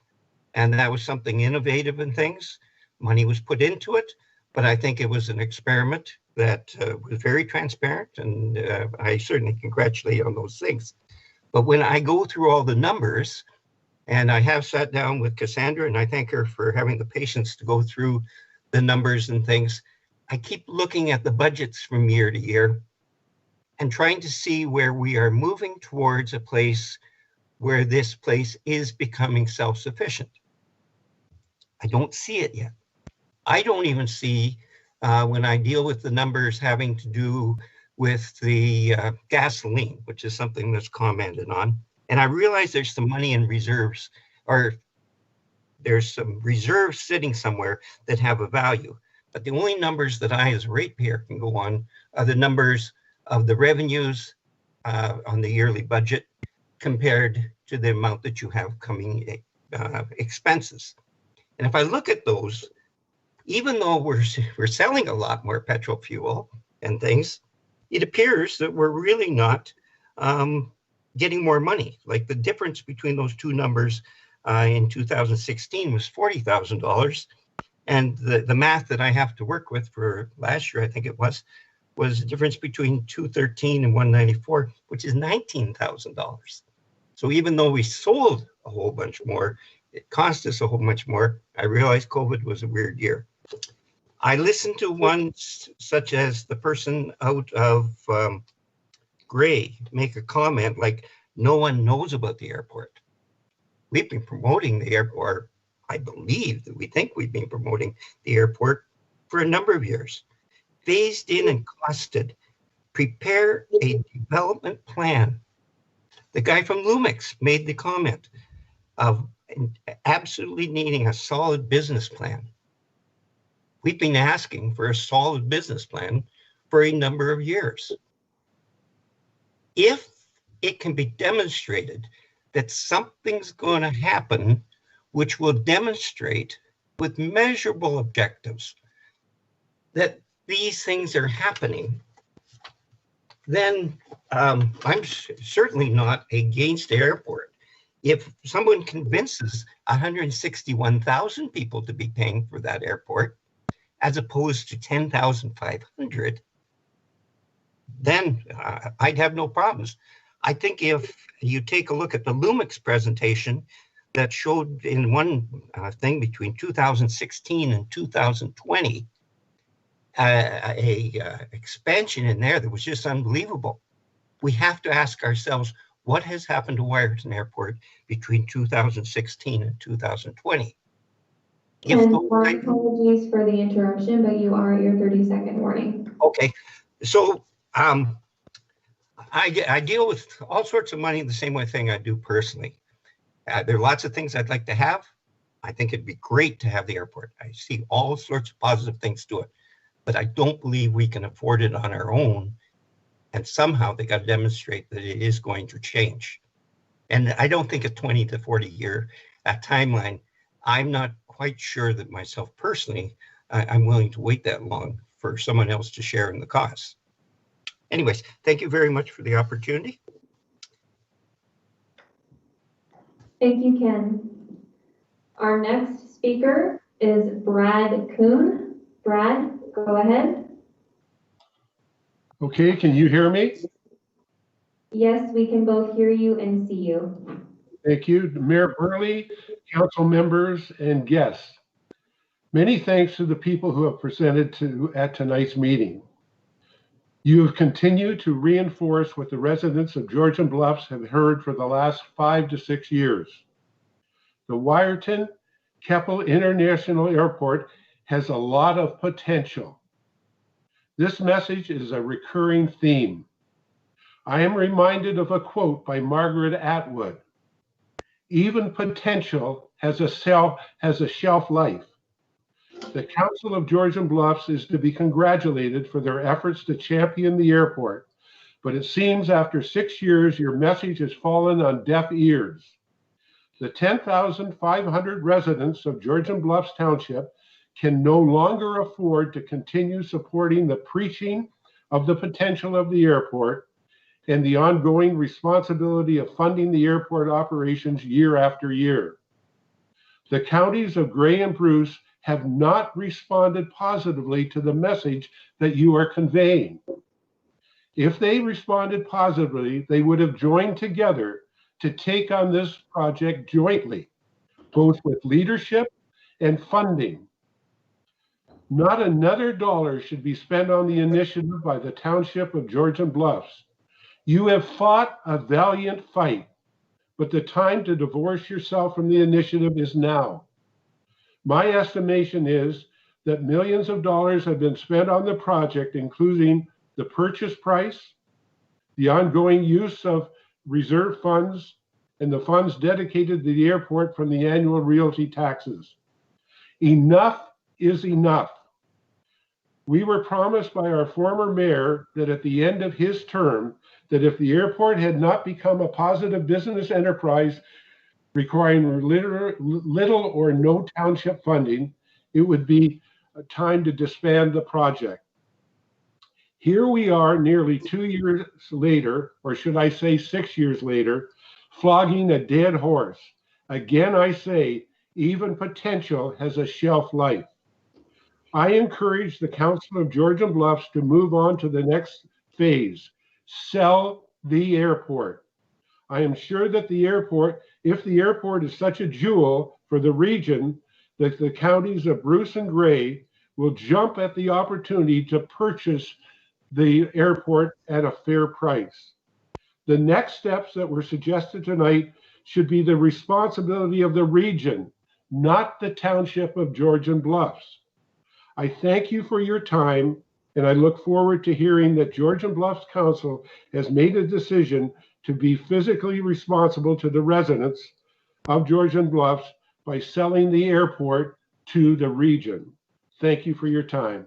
and that was something innovative and things. Money was put into it, but I think it was an experiment that was very transparent, and I certainly congratulate you on those things. But when I go through all the numbers, and I have sat down with Cassandra, and I thank her for having the patience to go through the numbers and things, I keep looking at the budgets from year to year and trying to see where we are moving towards a place where this place is becoming self-sufficient. I don't see it yet. I don't even see when I deal with the numbers having to do with the gasoline, which is something that's commented on. And I realize there's some money in reserves, or there's some reserves sitting somewhere that have a value. But the only numbers that I as a ratepayer can go on are the numbers of the revenues on the yearly budget compared to the amount that you have coming expenses. And if I look at those, even though we're selling a lot more petrol fuel and things, it appears that we're really not getting more money. Like the difference between those two numbers in 2016 was $40,000. And the math that I have to work with for last year, I think it was the difference between 213 and 194, which is $19,000. So even though we sold a whole bunch more, it cost us a whole bunch more. I realized COVID was a weird year. I listened to one such as the person out of Gray make a comment like, no one knows about the airport. We've been promoting the airport. I believe that we think we've been promoting the airport for a number of years. Phased in and costed. Prepare a development plan. The guy from Lumix made the comment of absolutely needing a solid business plan. We've been asking for a solid business plan for a number of years. If it can be demonstrated that something's going to happen, which will demonstrate with measurable objectives that these things are happening, then I'm certainly not against the airport. If someone convinces 161,000 people to be paying for that airport, as opposed to 10,500, then I'd have no problems. I think if you take a look at the Lumix presentation that showed in one thing between 2016 and 2020, expansion in there that was just unbelievable. We have to ask ourselves, what has happened to Wiarton Airport between 2016 and 2020?
And our apologies for the interruption, but you are at your 30-second warning.
Okay, so I deal with all sorts of money the same way thing I do personally. There are lots of things I'd like to have. I think it'd be great to have the airport. I see all sorts of positive things to it, but I don't believe we can afford it on our own. And somehow they got to demonstrate that it is going to change. And I don't think a 20 to 40 year timeline, I'm not quite sure that myself personally, I'm willing to wait that long for someone else to share in the costs. Anyways, thank you very much for the opportunity.
Thank you, Ken. Our next speaker is Brad Kuhn. Brad, go ahead.
Okay, can you hear me?
Yes, we can both hear you and see you.
Thank you. Mayor Burley, council members, and guests. Many thanks to the people who have presented at tonight's meeting. You have continued to reinforce what the residents of Georgian Bluffs have heard for the last 5 to 6 years. The Wiarton Keppel International Airport has a lot of potential. This message is a recurring theme. I am reminded of a quote by Margaret Atwood. Even potential has a shelf life. The Council of Georgian Bluffs is to be congratulated for their efforts to champion the airport, but it seems after 6 years, your message has fallen on deaf ears. The 10,500 residents of Georgian Bluffs Township can no longer afford to continue supporting the preaching of the potential of the airport and the ongoing responsibility of funding the airport operations year after year. The counties of Gray and Bruce have not responded positively to the message that you are conveying. If they responded positively, they would have joined together to take on this project jointly, both with leadership and funding. Not another dollar should be spent on the initiative by the Township of Georgian Bluffs. You have fought a valiant fight, but the time to divorce yourself from the initiative is now. My estimation is that millions of dollars have been spent on the project, including the purchase price, the ongoing use of reserve funds, and the funds dedicated to the airport from the annual realty taxes. Enough is enough. We were promised by our former mayor that at the end of his term, that if the airport had not become a positive business enterprise requiring little or no township funding, it would be time to disband the project. Here we are nearly 2 years later, or should I say 6 years later, flogging a dead horse. Again, I say, even potential has a shelf life. I encourage the Council of Georgian Bluffs to move on to the next phase, sell the airport. I am sure that the airport, if the airport is such a jewel for the region, that the counties of Bruce and Gray will jump at the opportunity to purchase the airport at a fair price. The next steps that were suggested tonight should be the responsibility of the region, not the township of Georgian Bluffs. I thank you for your time, and I look forward to hearing that Georgian Bluffs Council has made a decision to be physically responsible to the residents of Georgian Bluffs by selling the airport to the region. Thank you for your time.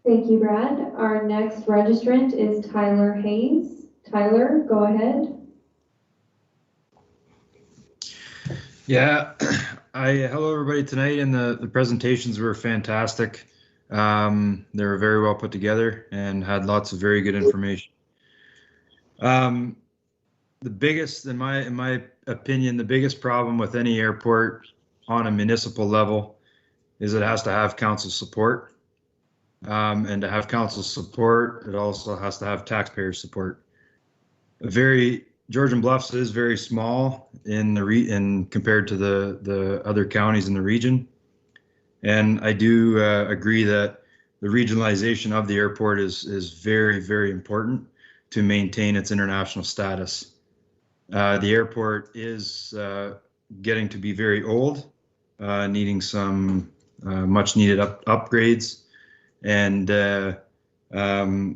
Thank you, Brad. Our next registrant is Tyler Hayes. Tyler, go ahead.
Yeah, hello everybody tonight, and the presentations were fantastic. They were very well put together and had lots of very good information. The biggest, in my opinion, the biggest problem with any airport on a municipal level is it has to have council support. And to have council support, it also has to have taxpayer support. Georgian Bluffs is very small in compared to the other counties in the region, and I do agree that the regionalization of the airport is very, very important to maintain its international status. The airport is getting to be very old, needing some much needed upgrades, and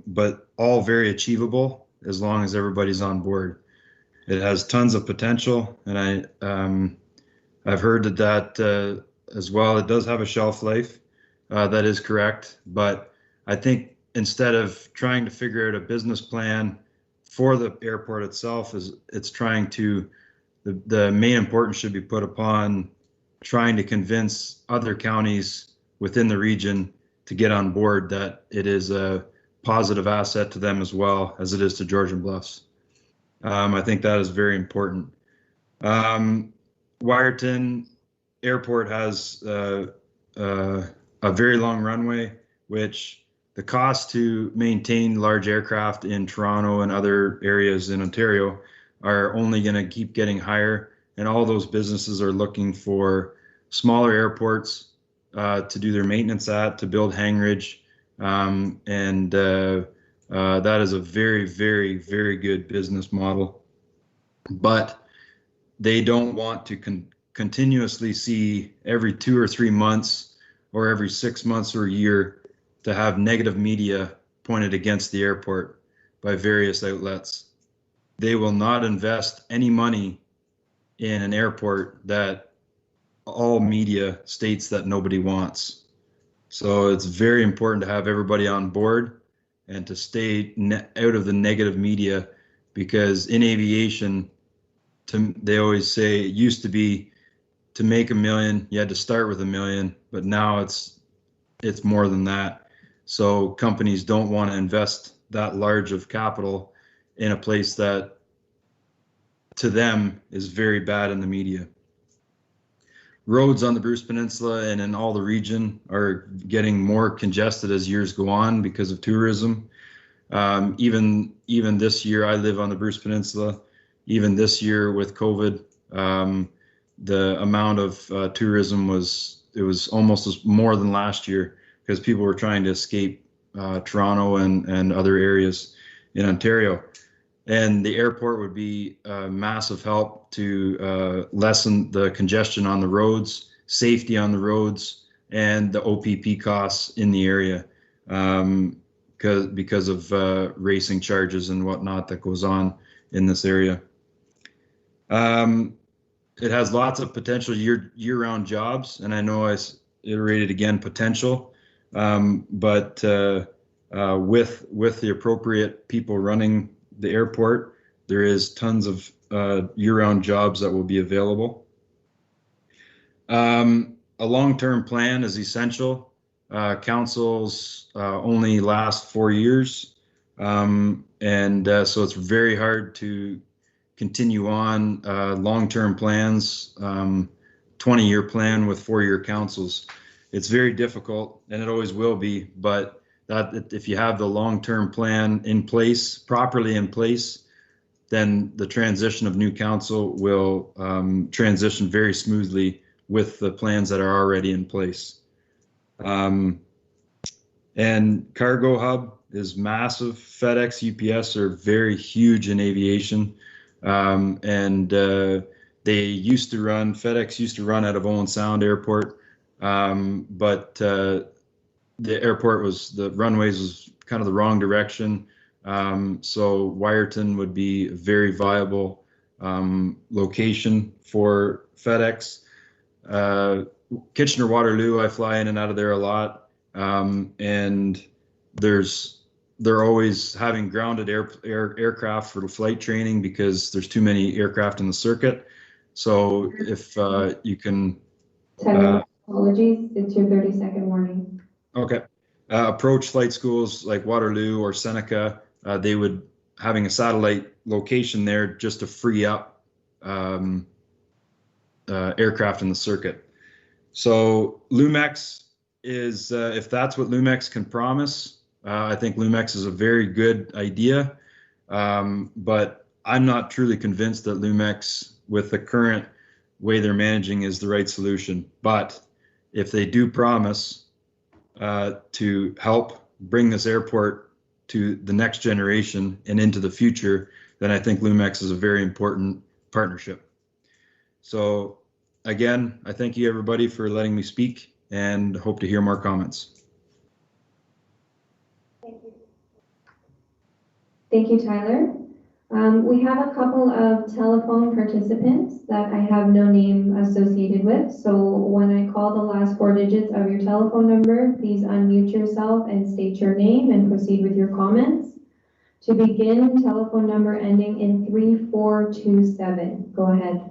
but all very achievable as long as everybody's on board. It has tons of potential, and I've heard that as well. It does have a shelf life. That is correct, but I think instead of trying to figure out a business plan for the airport itself, the main importance should be put upon trying to convince other counties within the region to get on board that it is a positive asset to them as well as it is to Georgian Bluffs. I think that is very important. Wiarton Airport has a very long runway, which the cost to maintain large aircraft in Toronto and other areas in Ontario are only going to keep getting higher, and all those businesses are looking for smaller airports to do their maintenance at, to build hangarage, and that is a very, very, very good business model. But they don't want to continuously see every 2 or 3 months or every 6 months or a year to have negative media pointed against the airport by various outlets. They will not invest any money in an airport that all media states that nobody wants. So it's very important to have everybody on board and to stay out of the negative media, because in aviation, they always say it used to be to make $1 million, you had to start with $1 million, but now it's more than that. So companies don't want to invest that large of capital in a place that to them is very bad in the media. Roads on the Bruce Peninsula and in all the region are getting more congested as years go on because of tourism. Even this year, I live on the Bruce Peninsula. Even this year with COVID, the amount of tourism was almost more than last year, because people were trying to escape Toronto and other areas in Ontario. And the airport would be a massive help to lessen the congestion on the roads, safety on the roads, and the OPP costs in the area, because of racing charges and whatnot that goes on in this area. It has lots of potential year-round jobs, and I know I iterated again potential, but with the appropriate people running the airport, there is tons of year-round jobs that will be available. a long-term plan is essential. Councils only last 4 years. So it's very hard to continue on long-term plans, 20-year plan with 4-year councils. It's very difficult, and it always will be, but that if you have the long-term plan in place, properly in place, then the transition of new council will transition very smoothly with the plans that are already in place. And cargo hub is massive. FedEx, UPS are very huge in aviation. They used to run, FedEx used to run out of Owen Sound Airport, but the airport was, the runways was kind of the wrong direction. So Wiarton would be a very viable location for FedEx. Kitchener-Waterloo, I fly in and out of there a lot. And they're always having grounded aircraft for the flight training because there's too many aircraft in the circuit. So if you can...
Apologies, it's your 30-second warning.
Okay. Approach flight schools like Waterloo or Seneca, they would having a satellite location there just to free up aircraft in the circuit. So Lumex is, if that's what Lumex can promise, I think Lumex is a very good idea, but I'm not truly convinced that Lumex, with the current way they're managing, is the right solution. But if they do promise to help bring this airport to the next generation and into the future, then I think Lumex is a very important partnership. So again, I thank you everybody for letting me speak and hope to hear more comments.
Thank you, Tyler. We have a couple of telephone participants that I have no name associated with. So when I call the last 4 digits of your telephone number, please unmute yourself and state your name and proceed with your comments. To begin, telephone number ending in 3427. Go ahead.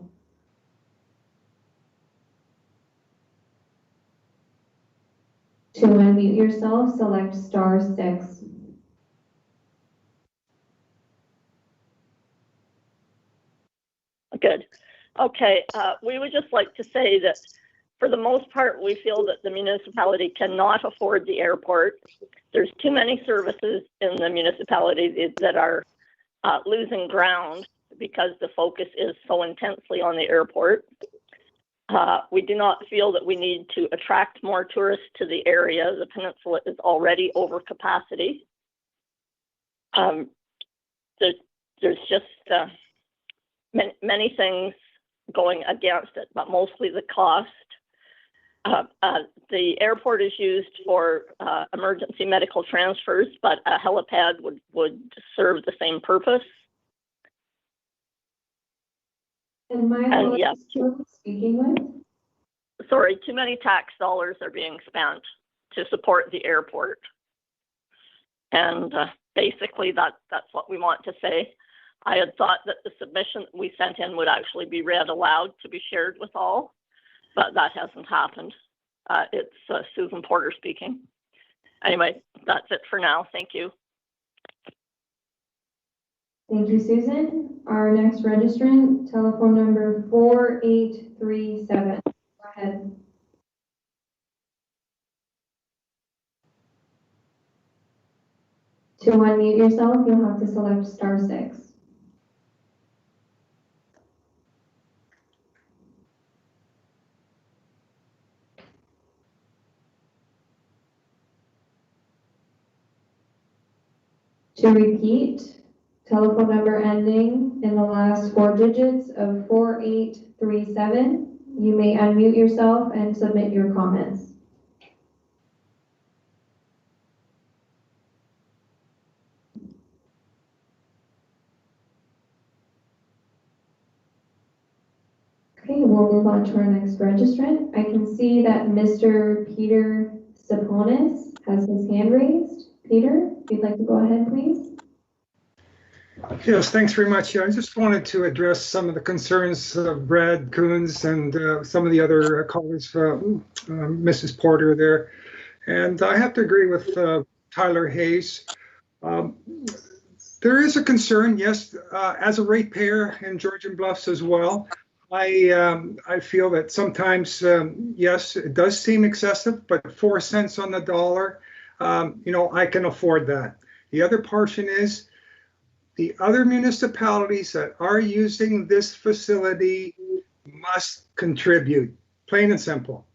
To unmute yourself, select *6.
Good. Okay. We would just like to say that for the most part, we feel that the municipality cannot afford the airport. There's too many services in the municipality that are losing ground because the focus is so intensely on the airport. We do not feel that we need to attract more tourists to the area. The peninsula is already over capacity. There's just many things going against it, but mostly the cost. The airport is used for emergency medical transfers, but a helipad would serve the same purpose. And yes,
speaking with?
Sorry, too many tax dollars are being spent to support the airport. And basically that's what we want to say. I had thought that the submission we sent in would actually be read aloud to be shared with all, but that hasn't happened. It's Susan Porter speaking. Anyway, that's it for now. Thank you.
Thank you, Susan. Our next registrant, telephone number 4837. Go ahead. To unmute yourself, you'll have to select *6. To repeat, telephone number ending in the last 4 digits of 4837. You may unmute yourself and submit your comments. Okay, we'll move on to our next registrant. I can see that Mr. Peter Saponis has his hand raised. Peter, if you'd like to go ahead, please.
Yes, thanks very much. Yeah, I just wanted to address some of the concerns of Brad Coons and some of the other callers, Mrs. Porter there. And I have to agree with Tyler Hayes. There is a concern, yes, as a ratepayer in Georgian Bluffs as well. I feel that sometimes, yes, it does seem excessive, but 4 cents on the dollar, I can afford that. The other portion is the other municipalities that are using this facility must contribute, plain and simple.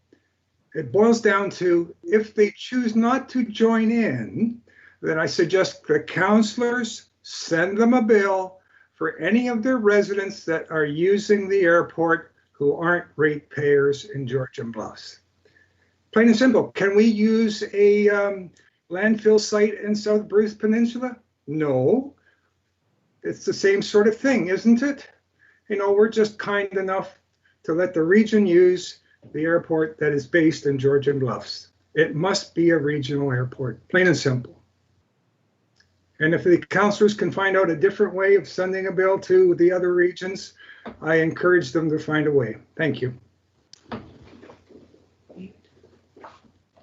It boils down to, if they choose not to join in, then I suggest the councillors send them a bill for any of their residents that are using the airport who aren't ratepayers in Georgian Bluffs. Plain and simple. Can we use a landfill site in South Bruce Peninsula? No. It's the same sort of thing, isn't it? We're just kind enough to let the region use the airport that is based in Georgian Bluffs. It must be a regional airport, plain and simple. And if the councillors can find out a different way of sending a bill to the other regions, I encourage them to find a way. Thank you.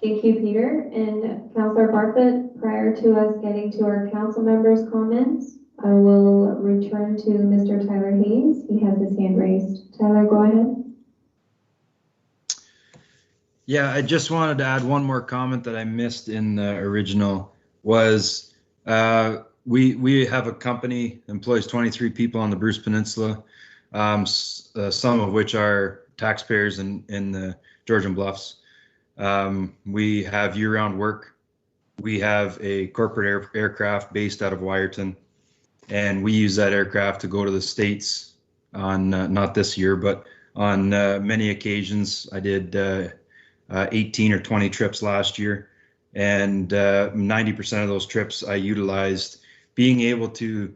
Thank you, Peter. And Councillor Barfoot, prior to us getting to our council members' comments, I will return to Mr. Tyler Hayes. He has his hand raised. Tyler, go ahead.
Yeah, I just wanted to add one more comment that I missed in the original was we have a company that employs 23 people on the Bruce Peninsula, some of which are taxpayers in the Georgian Bluffs. We have year-round work. We have a corporate aircraft based out of Wiarton, and we use that aircraft to go to the States on, not this year, but on many occasions. I did 18 or 20 trips last year, and 90% of those trips I utilized being able to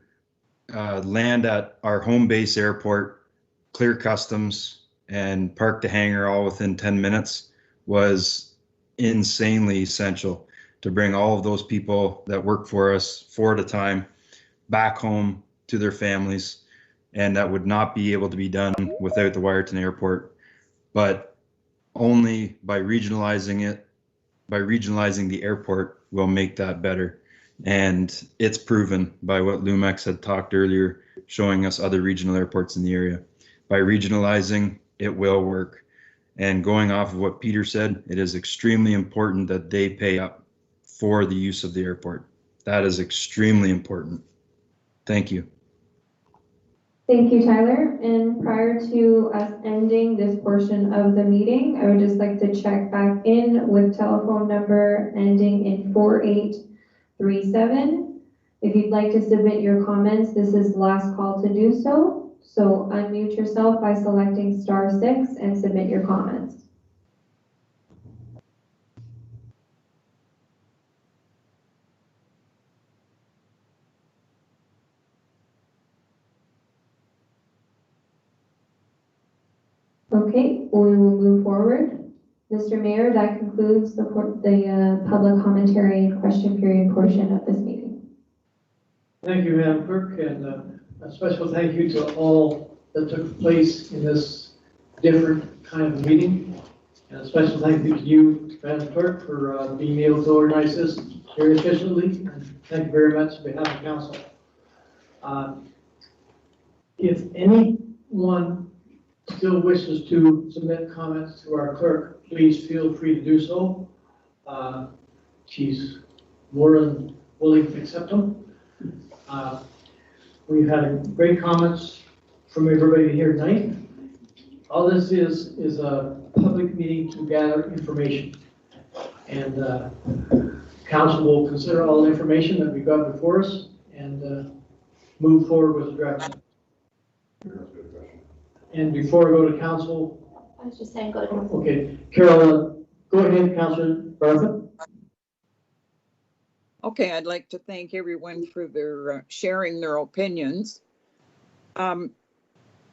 land at our home base airport, clear customs, and park the hangar all within 10 minutes was insanely essential to bring all of those people that work for us 4 at a time back home to their families, and that would not be able to be done without the Wiarton Airport. But only by regionalizing the airport will make that better. And it's proven by what Lumex had talked earlier, showing us other regional airports in the area. By regionalizing, it will work. And going off of what Peter said, it is extremely important that they pay up for the use of the airport. That is extremely important. Thank you.
Thank you, Tyler. And prior to us ending this portion of the meeting, I would just like to check back in with telephone number ending in 4837. If you'd like to submit your comments, this is the last call to do so. So unmute yourself by selecting *6 and submit your comments. Okay, we will move forward. Mr. Mayor, that concludes the public commentary and question period portion of this meeting.
Thank you, Madam Clerk, and a special thank you to all that took place in this different kind of meeting. And a special thank you to you, Madam Clerk, for being able to organize this very efficiently. And thank you very much on behalf of Council. If anyone still wishes to submit comments to our clerk, please feel free to do so. She's more than willing to accept them. We've had great comments from everybody here tonight. All this is a public meeting to gather information. And Council will consider all the information that we've got before us and move forward with the direction. And before I go to Council,
I was just saying go to Council.
Okay, Carol, go ahead, Councilor Barfoot.
Okay, I'd like to thank everyone for their sharing their opinions.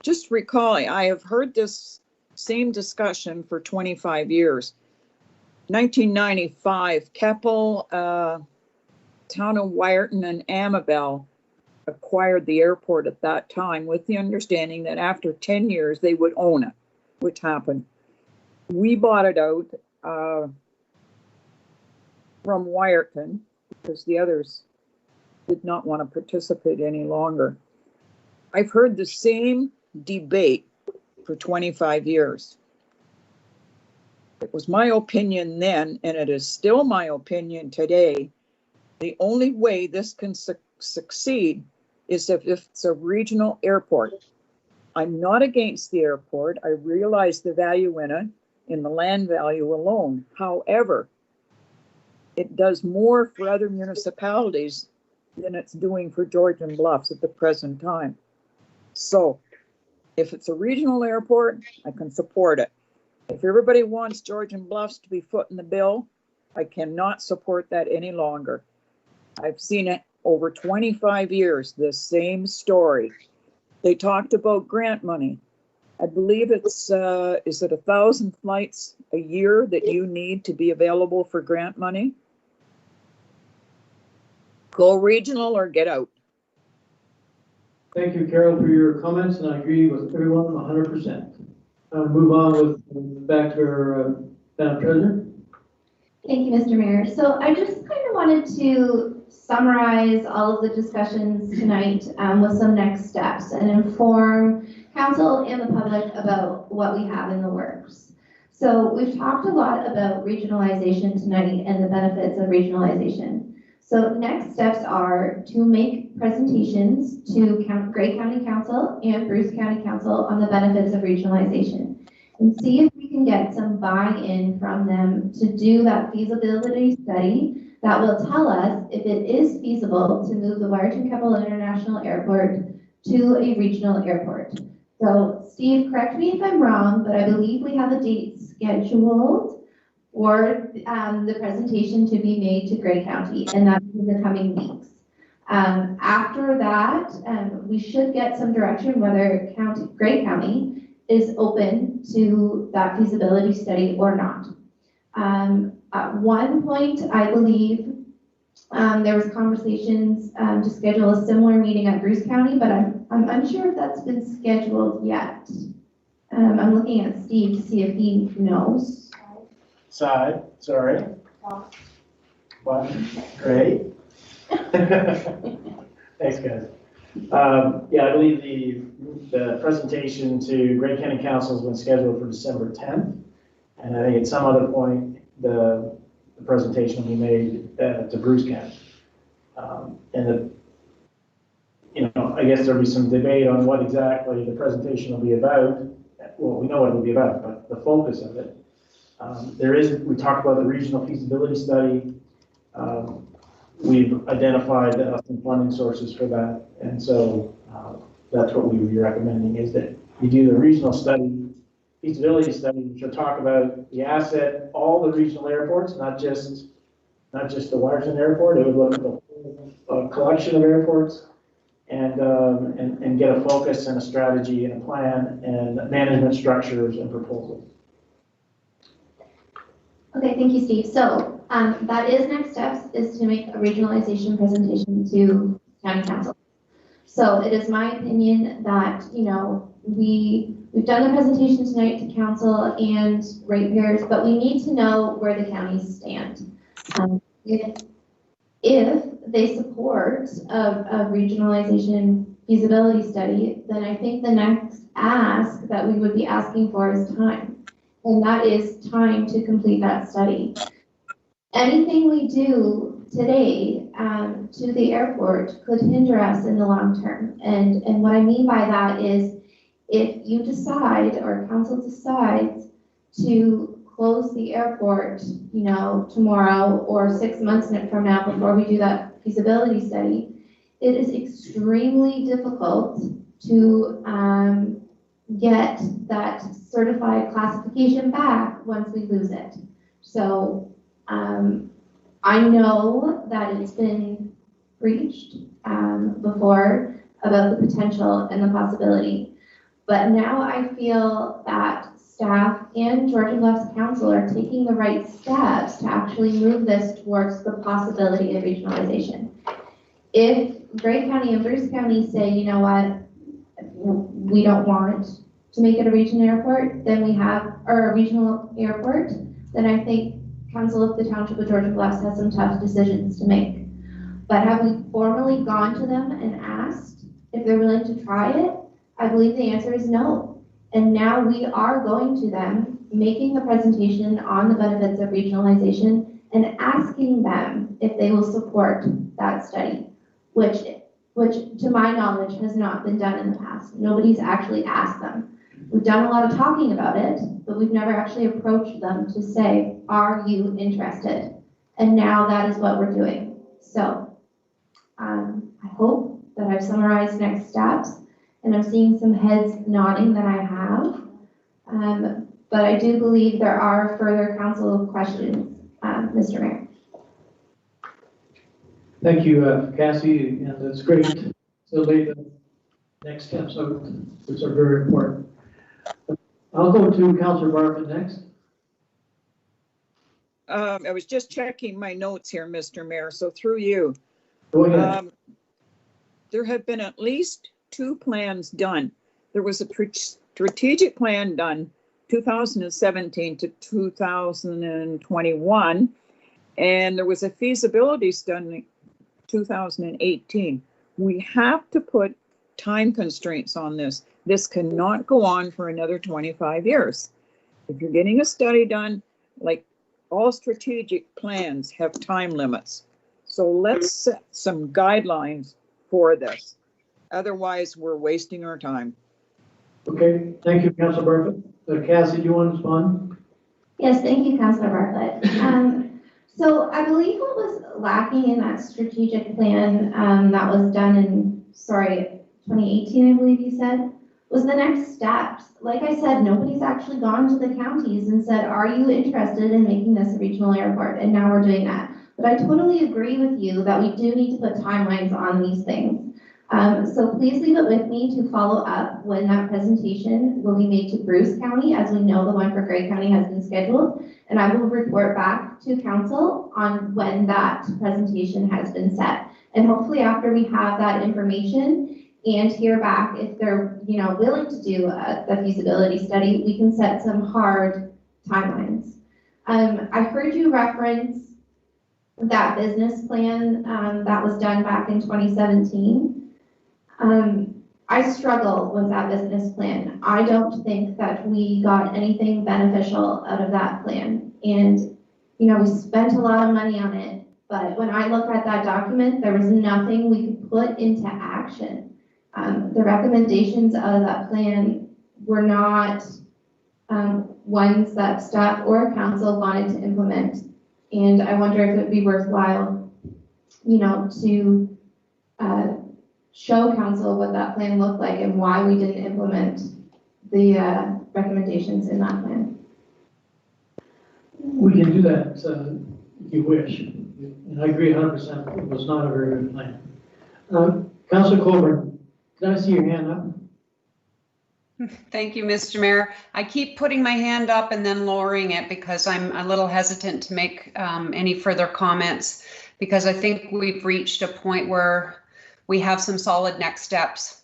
Just recalling, I have heard this same discussion for 25 years. 1995, Keppel, Town of Wiarton and Amabel acquired the airport at that time with the understanding that after 10 years they would own it, which happened. We bought it out from Wiarton because the others did not want to participate any longer. I've heard the same debate for 25 years. It was my opinion then, and it is still my opinion today, the only way this can succeed is if it's a regional airport. I'm not against the airport. I realize the value in it, in the land value alone. However, it does more for other municipalities than it's doing for Georgian Bluffs at the present time. So if it's a regional airport, I can support it. If everybody wants Georgian Bluffs to be footing the bill, I cannot support that any longer. I've seen it over 25 years, this same story. They talked about grant money. I believe it's, is it 1,000 flights a year that you need to be available for grant money? Go regional or get out.
Thank you, Carol, for your comments, and I agree with everyone 100%. I'll move on with back to our Madam Treasurer.
Thank you, Mr. Mayor. So I just kind of wanted to summarize all of the discussions tonight with some next steps and inform council and the public about what we have in the works. So we've talked a lot about regionalization tonight and the benefits of regionalization. So next steps are to make presentations to Grey County Council and Bruce County Council on the benefits of regionalization and see if we can get some buy-in from them to do that feasibility study that will tell us if it is feasible to move the Wiarton Keppel International Airport to a regional airport. So Steve, correct me if I'm wrong, but I believe we have a date scheduled for the presentation to be made to Grey County, and that's in the coming weeks. After that, we should get some direction whether Grey County is open to that feasibility study or not. At one point, I believe there was conversations to schedule a similar meeting at Bruce County, but I'm unsure if that's been scheduled yet. I'm looking at Steve to see if he knows.
Side, sorry. One, great. Thanks, guys. Yeah, I believe the presentation to Grey County Council has been scheduled for December 10th. And I think at some other point, the presentation will be made to Bruce County. I guess there'll be some debate on what exactly the presentation will be about. Well, we know what it'll be about, but the focus of it. We talked about the regional feasibility study. We've identified some funding sources for that. And so that's what we would be recommending is that you do the regional study, feasibility study, which will talk about the asset, all the regional airports, not just the Wiarton Airport. It would look at the whole collection of airports and get a focus and a strategy and a plan and management structures and proposals.
Okay, thank you, Steve. So that is next steps is to make a regionalization presentation to County Council. So it is my opinion that, we've done the presentation tonight to Council and ratepayers, but we need to know where the counties stand. If they support a regionalization feasibility study, then I think the next ask that we would be asking for is time. And that is time to complete that study. Anything we do today to the airport could hinder us in the long term. And what I mean by that is if you decide or council decides to close the airport, tomorrow or 6 months from now before we do that feasibility study, it is extremely difficult to get that certified classification back once we lose it. So I know that it's been preached before about the potential and the possibility, but now I feel that staff and Georgian Bluffs Council are taking the right steps to actually move this towards the possibility of regionalization. If Gray County and Bruce County say, you know what, we don't want to make it a regional airport, then we have, or a regional airport, then I think Council of the Township of Georgia Bluffs has some tough decisions to make. But have we formally gone to them and asked if they're willing to try it? I believe the answer is no. And now we are going to them, making the presentation on the benefits of regionalization and asking them if they will support that study, which to my knowledge has not been done in the past. Nobody's actually asked them. We've done a lot of talking about it, but we've never actually approached them to say, are you interested? And now that is what we're doing. So I hope that I've summarized next steps, and I'm seeing some heads nodding that I have. But I do believe there are further council questions, Mr. Mayor.
Thank you, Cassie, and it's great to lay the next steps out, which are very important. I'll go to Councillor Bartlett next.
I was just checking my notes here, Mr. Mayor, so through you.
Go ahead.
There have been at least 2 plans done. There was a strategic plan done 2017 to 2021, and there was a feasibility study 2018. We have to put time constraints on this. This cannot go on for another 25 years. If you're getting a study done, like all strategic plans have time limits. So let's set some guidelines for this. Otherwise, we're wasting our time.
Okay, thank you, Councillor Bartlett. Cassie, do you want to respond?
Yes, thank you, Councillor Bartlett. So I believe what was lacking in that strategic plan that was done in, 2018, I believe you said, was the next steps. Like I said, nobody's actually gone to the counties and said, are you interested in making this a regional airport? And now we're doing that. But I totally agree with you that we do need to put timelines on these things. So please leave it with me to follow up when that presentation will be made to Bruce County, as we know the one for Gray County has been scheduled. And I will report back to council on when that presentation has been set. And hopefully after we have that information and hear back if they're willing to do the feasibility study, we can set some hard timelines. I heard you reference that business plan that was done back in 2017. I struggle with that business plan. I don't think that we got anything beneficial out of that plan. And, we spent a lot of money on it, but when I look at that document, there was nothing we could put into action. The recommendations of that plan were not ones that staff or council wanted to implement. And I wonder if it would be worthwhile, to show council what that plan looked like and why we didn't implement the recommendations in that plan.
We can do that if you wish. And I agree 100%. It was not a very good plan. Councillor Colburn, can I see your hand up?
Thank you, Mr. Mayor. I keep putting my hand up and then lowering it because I'm a little hesitant to make any further comments, because I think we've reached a point where we have some solid next steps.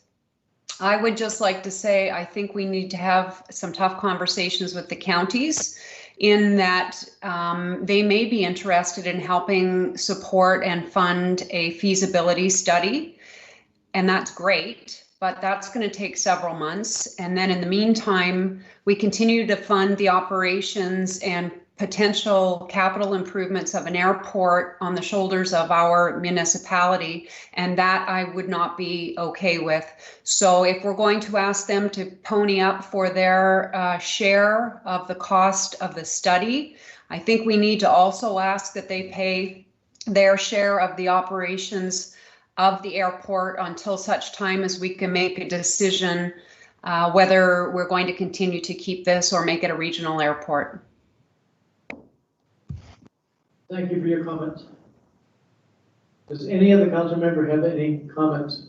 I would just like to say, I think we need to have some tough conversations with the counties in that they may be interested in helping support and fund a feasibility study. And that's great, but that's going to take several months. And then in the meantime, we continue to fund the operations and potential capital improvements of an airport on the shoulders of our municipality, and that I would not be okay with. So if we're going to ask them to pony up for their share of the cost of the study, I think we need to also ask that they pay their share of the operations of the airport until such time as we can make a decision whether we're going to continue to keep this or make it a regional airport.
Thank you for your comments. Does any other council member have any comments?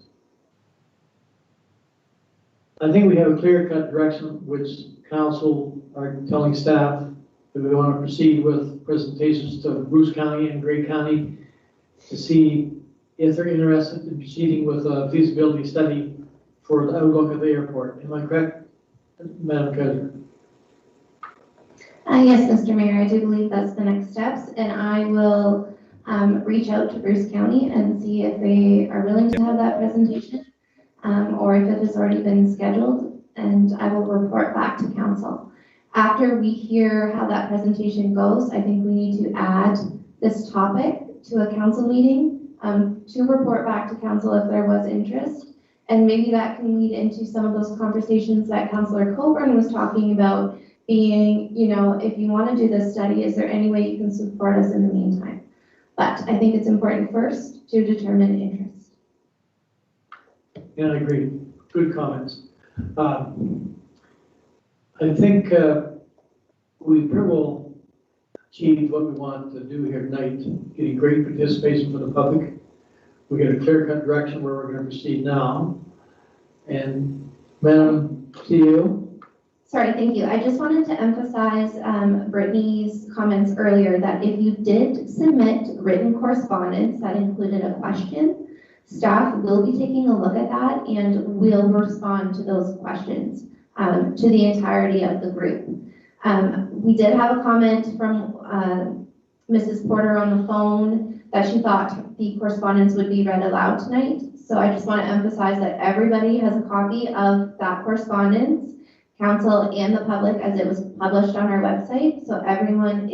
I think we have a clear-cut direction which council are telling staff that we want to proceed with presentations to Bruce County and Gray County to see if they're interested in proceeding with a feasibility study for the outlook of the airport. Am I correct, Madam Treasurer?
Yes, Mr. Mayor, I do believe that's the next steps, and I will reach out to Bruce County and see if they are willing to have that presentation, or if it has already been scheduled, and I will report back to council. After we hear how that presentation goes, I think we need to add this topic to a council meeting to report back to council if there was interest. And maybe that can lead into some of those conversations that Councillor Coburn was talking about, being, you know, if you want to do this study, is there any way you can support us in the meantime? But I think it's important first to determine interest.
Yeah, I agree. Good comments. I think we pretty well achieved what we wanted to do here tonight, getting great participation from the public. We get a clear-cut direction where we're going to proceed now. And Madam CEO?
Sorry, thank you. I just wanted to emphasize Brittany's comments earlier that if you did submit written correspondence that included a question, staff will be taking a look at that and will respond to those questions to the entirety of the group. We did have a comment from Mrs. Porter on the phone that she thought the correspondence would be read aloud tonight. So I just want to emphasize that everybody has a copy of that correspondence, council and the public, as it was published on our website. So everyone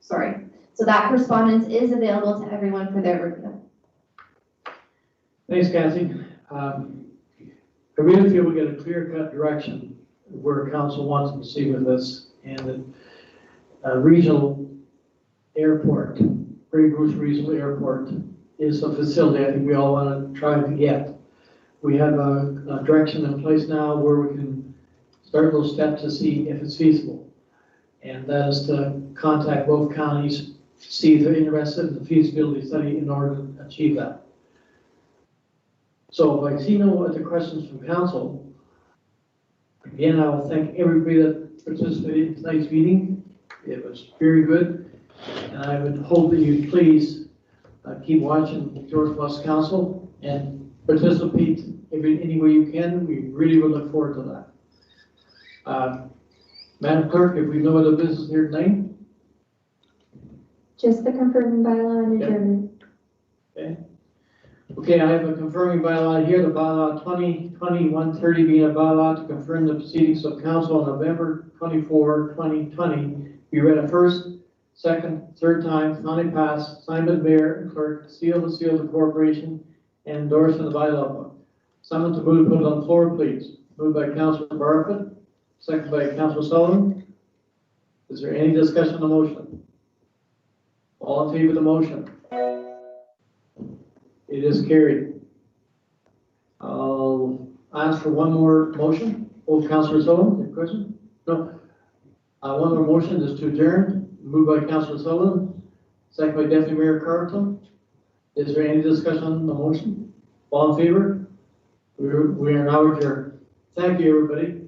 so that correspondence is available to everyone for their review.
Thanks, Kathy. I really feel we get a clear-cut direction where council wants to proceed with this, and the regional airport, Grey Goose Regional Airport, is a facility I think we all want to try to get. We have a direction in place now where we can start those steps to see if it's feasible. And that is to contact both counties, see if they're interested in the feasibility study in order to achieve that. So if I see no other questions from council, again, I will thank everybody that participated in tonight's meeting. It was very good. And I would hope that you please keep watching George Plus Council and participate any way you can. We really would look forward to that. Madam Clerk, if we have no other business here tonight?
Just the confirming bylaw and adjournment.
Okay. Okay, I have a confirming bylaw here, the bylaw 2020-130 being a bylaw to confirm the proceedings of council on November 24, 2020. Be read at first, second, third time, finally passed, signed by the mayor and clerk, sealed and sealed the corporation, and endorsed in the bylaw book. Someone to move, put it on the floor, please. Moved by Councilor Barfoot, second by Councilor Sullivan. Is there any discussion on the motion? All in favor of the motion? It is carried. I'll ask for one more motion. Oh, Councilor Sullivan, any question? No. One more motion is to adjourn. Moved by Councilor Sullivan, second by Deputy Mayor Carleton. Is there any discussion on the motion? All in favor? We are now adjourned. Thank you, everybody.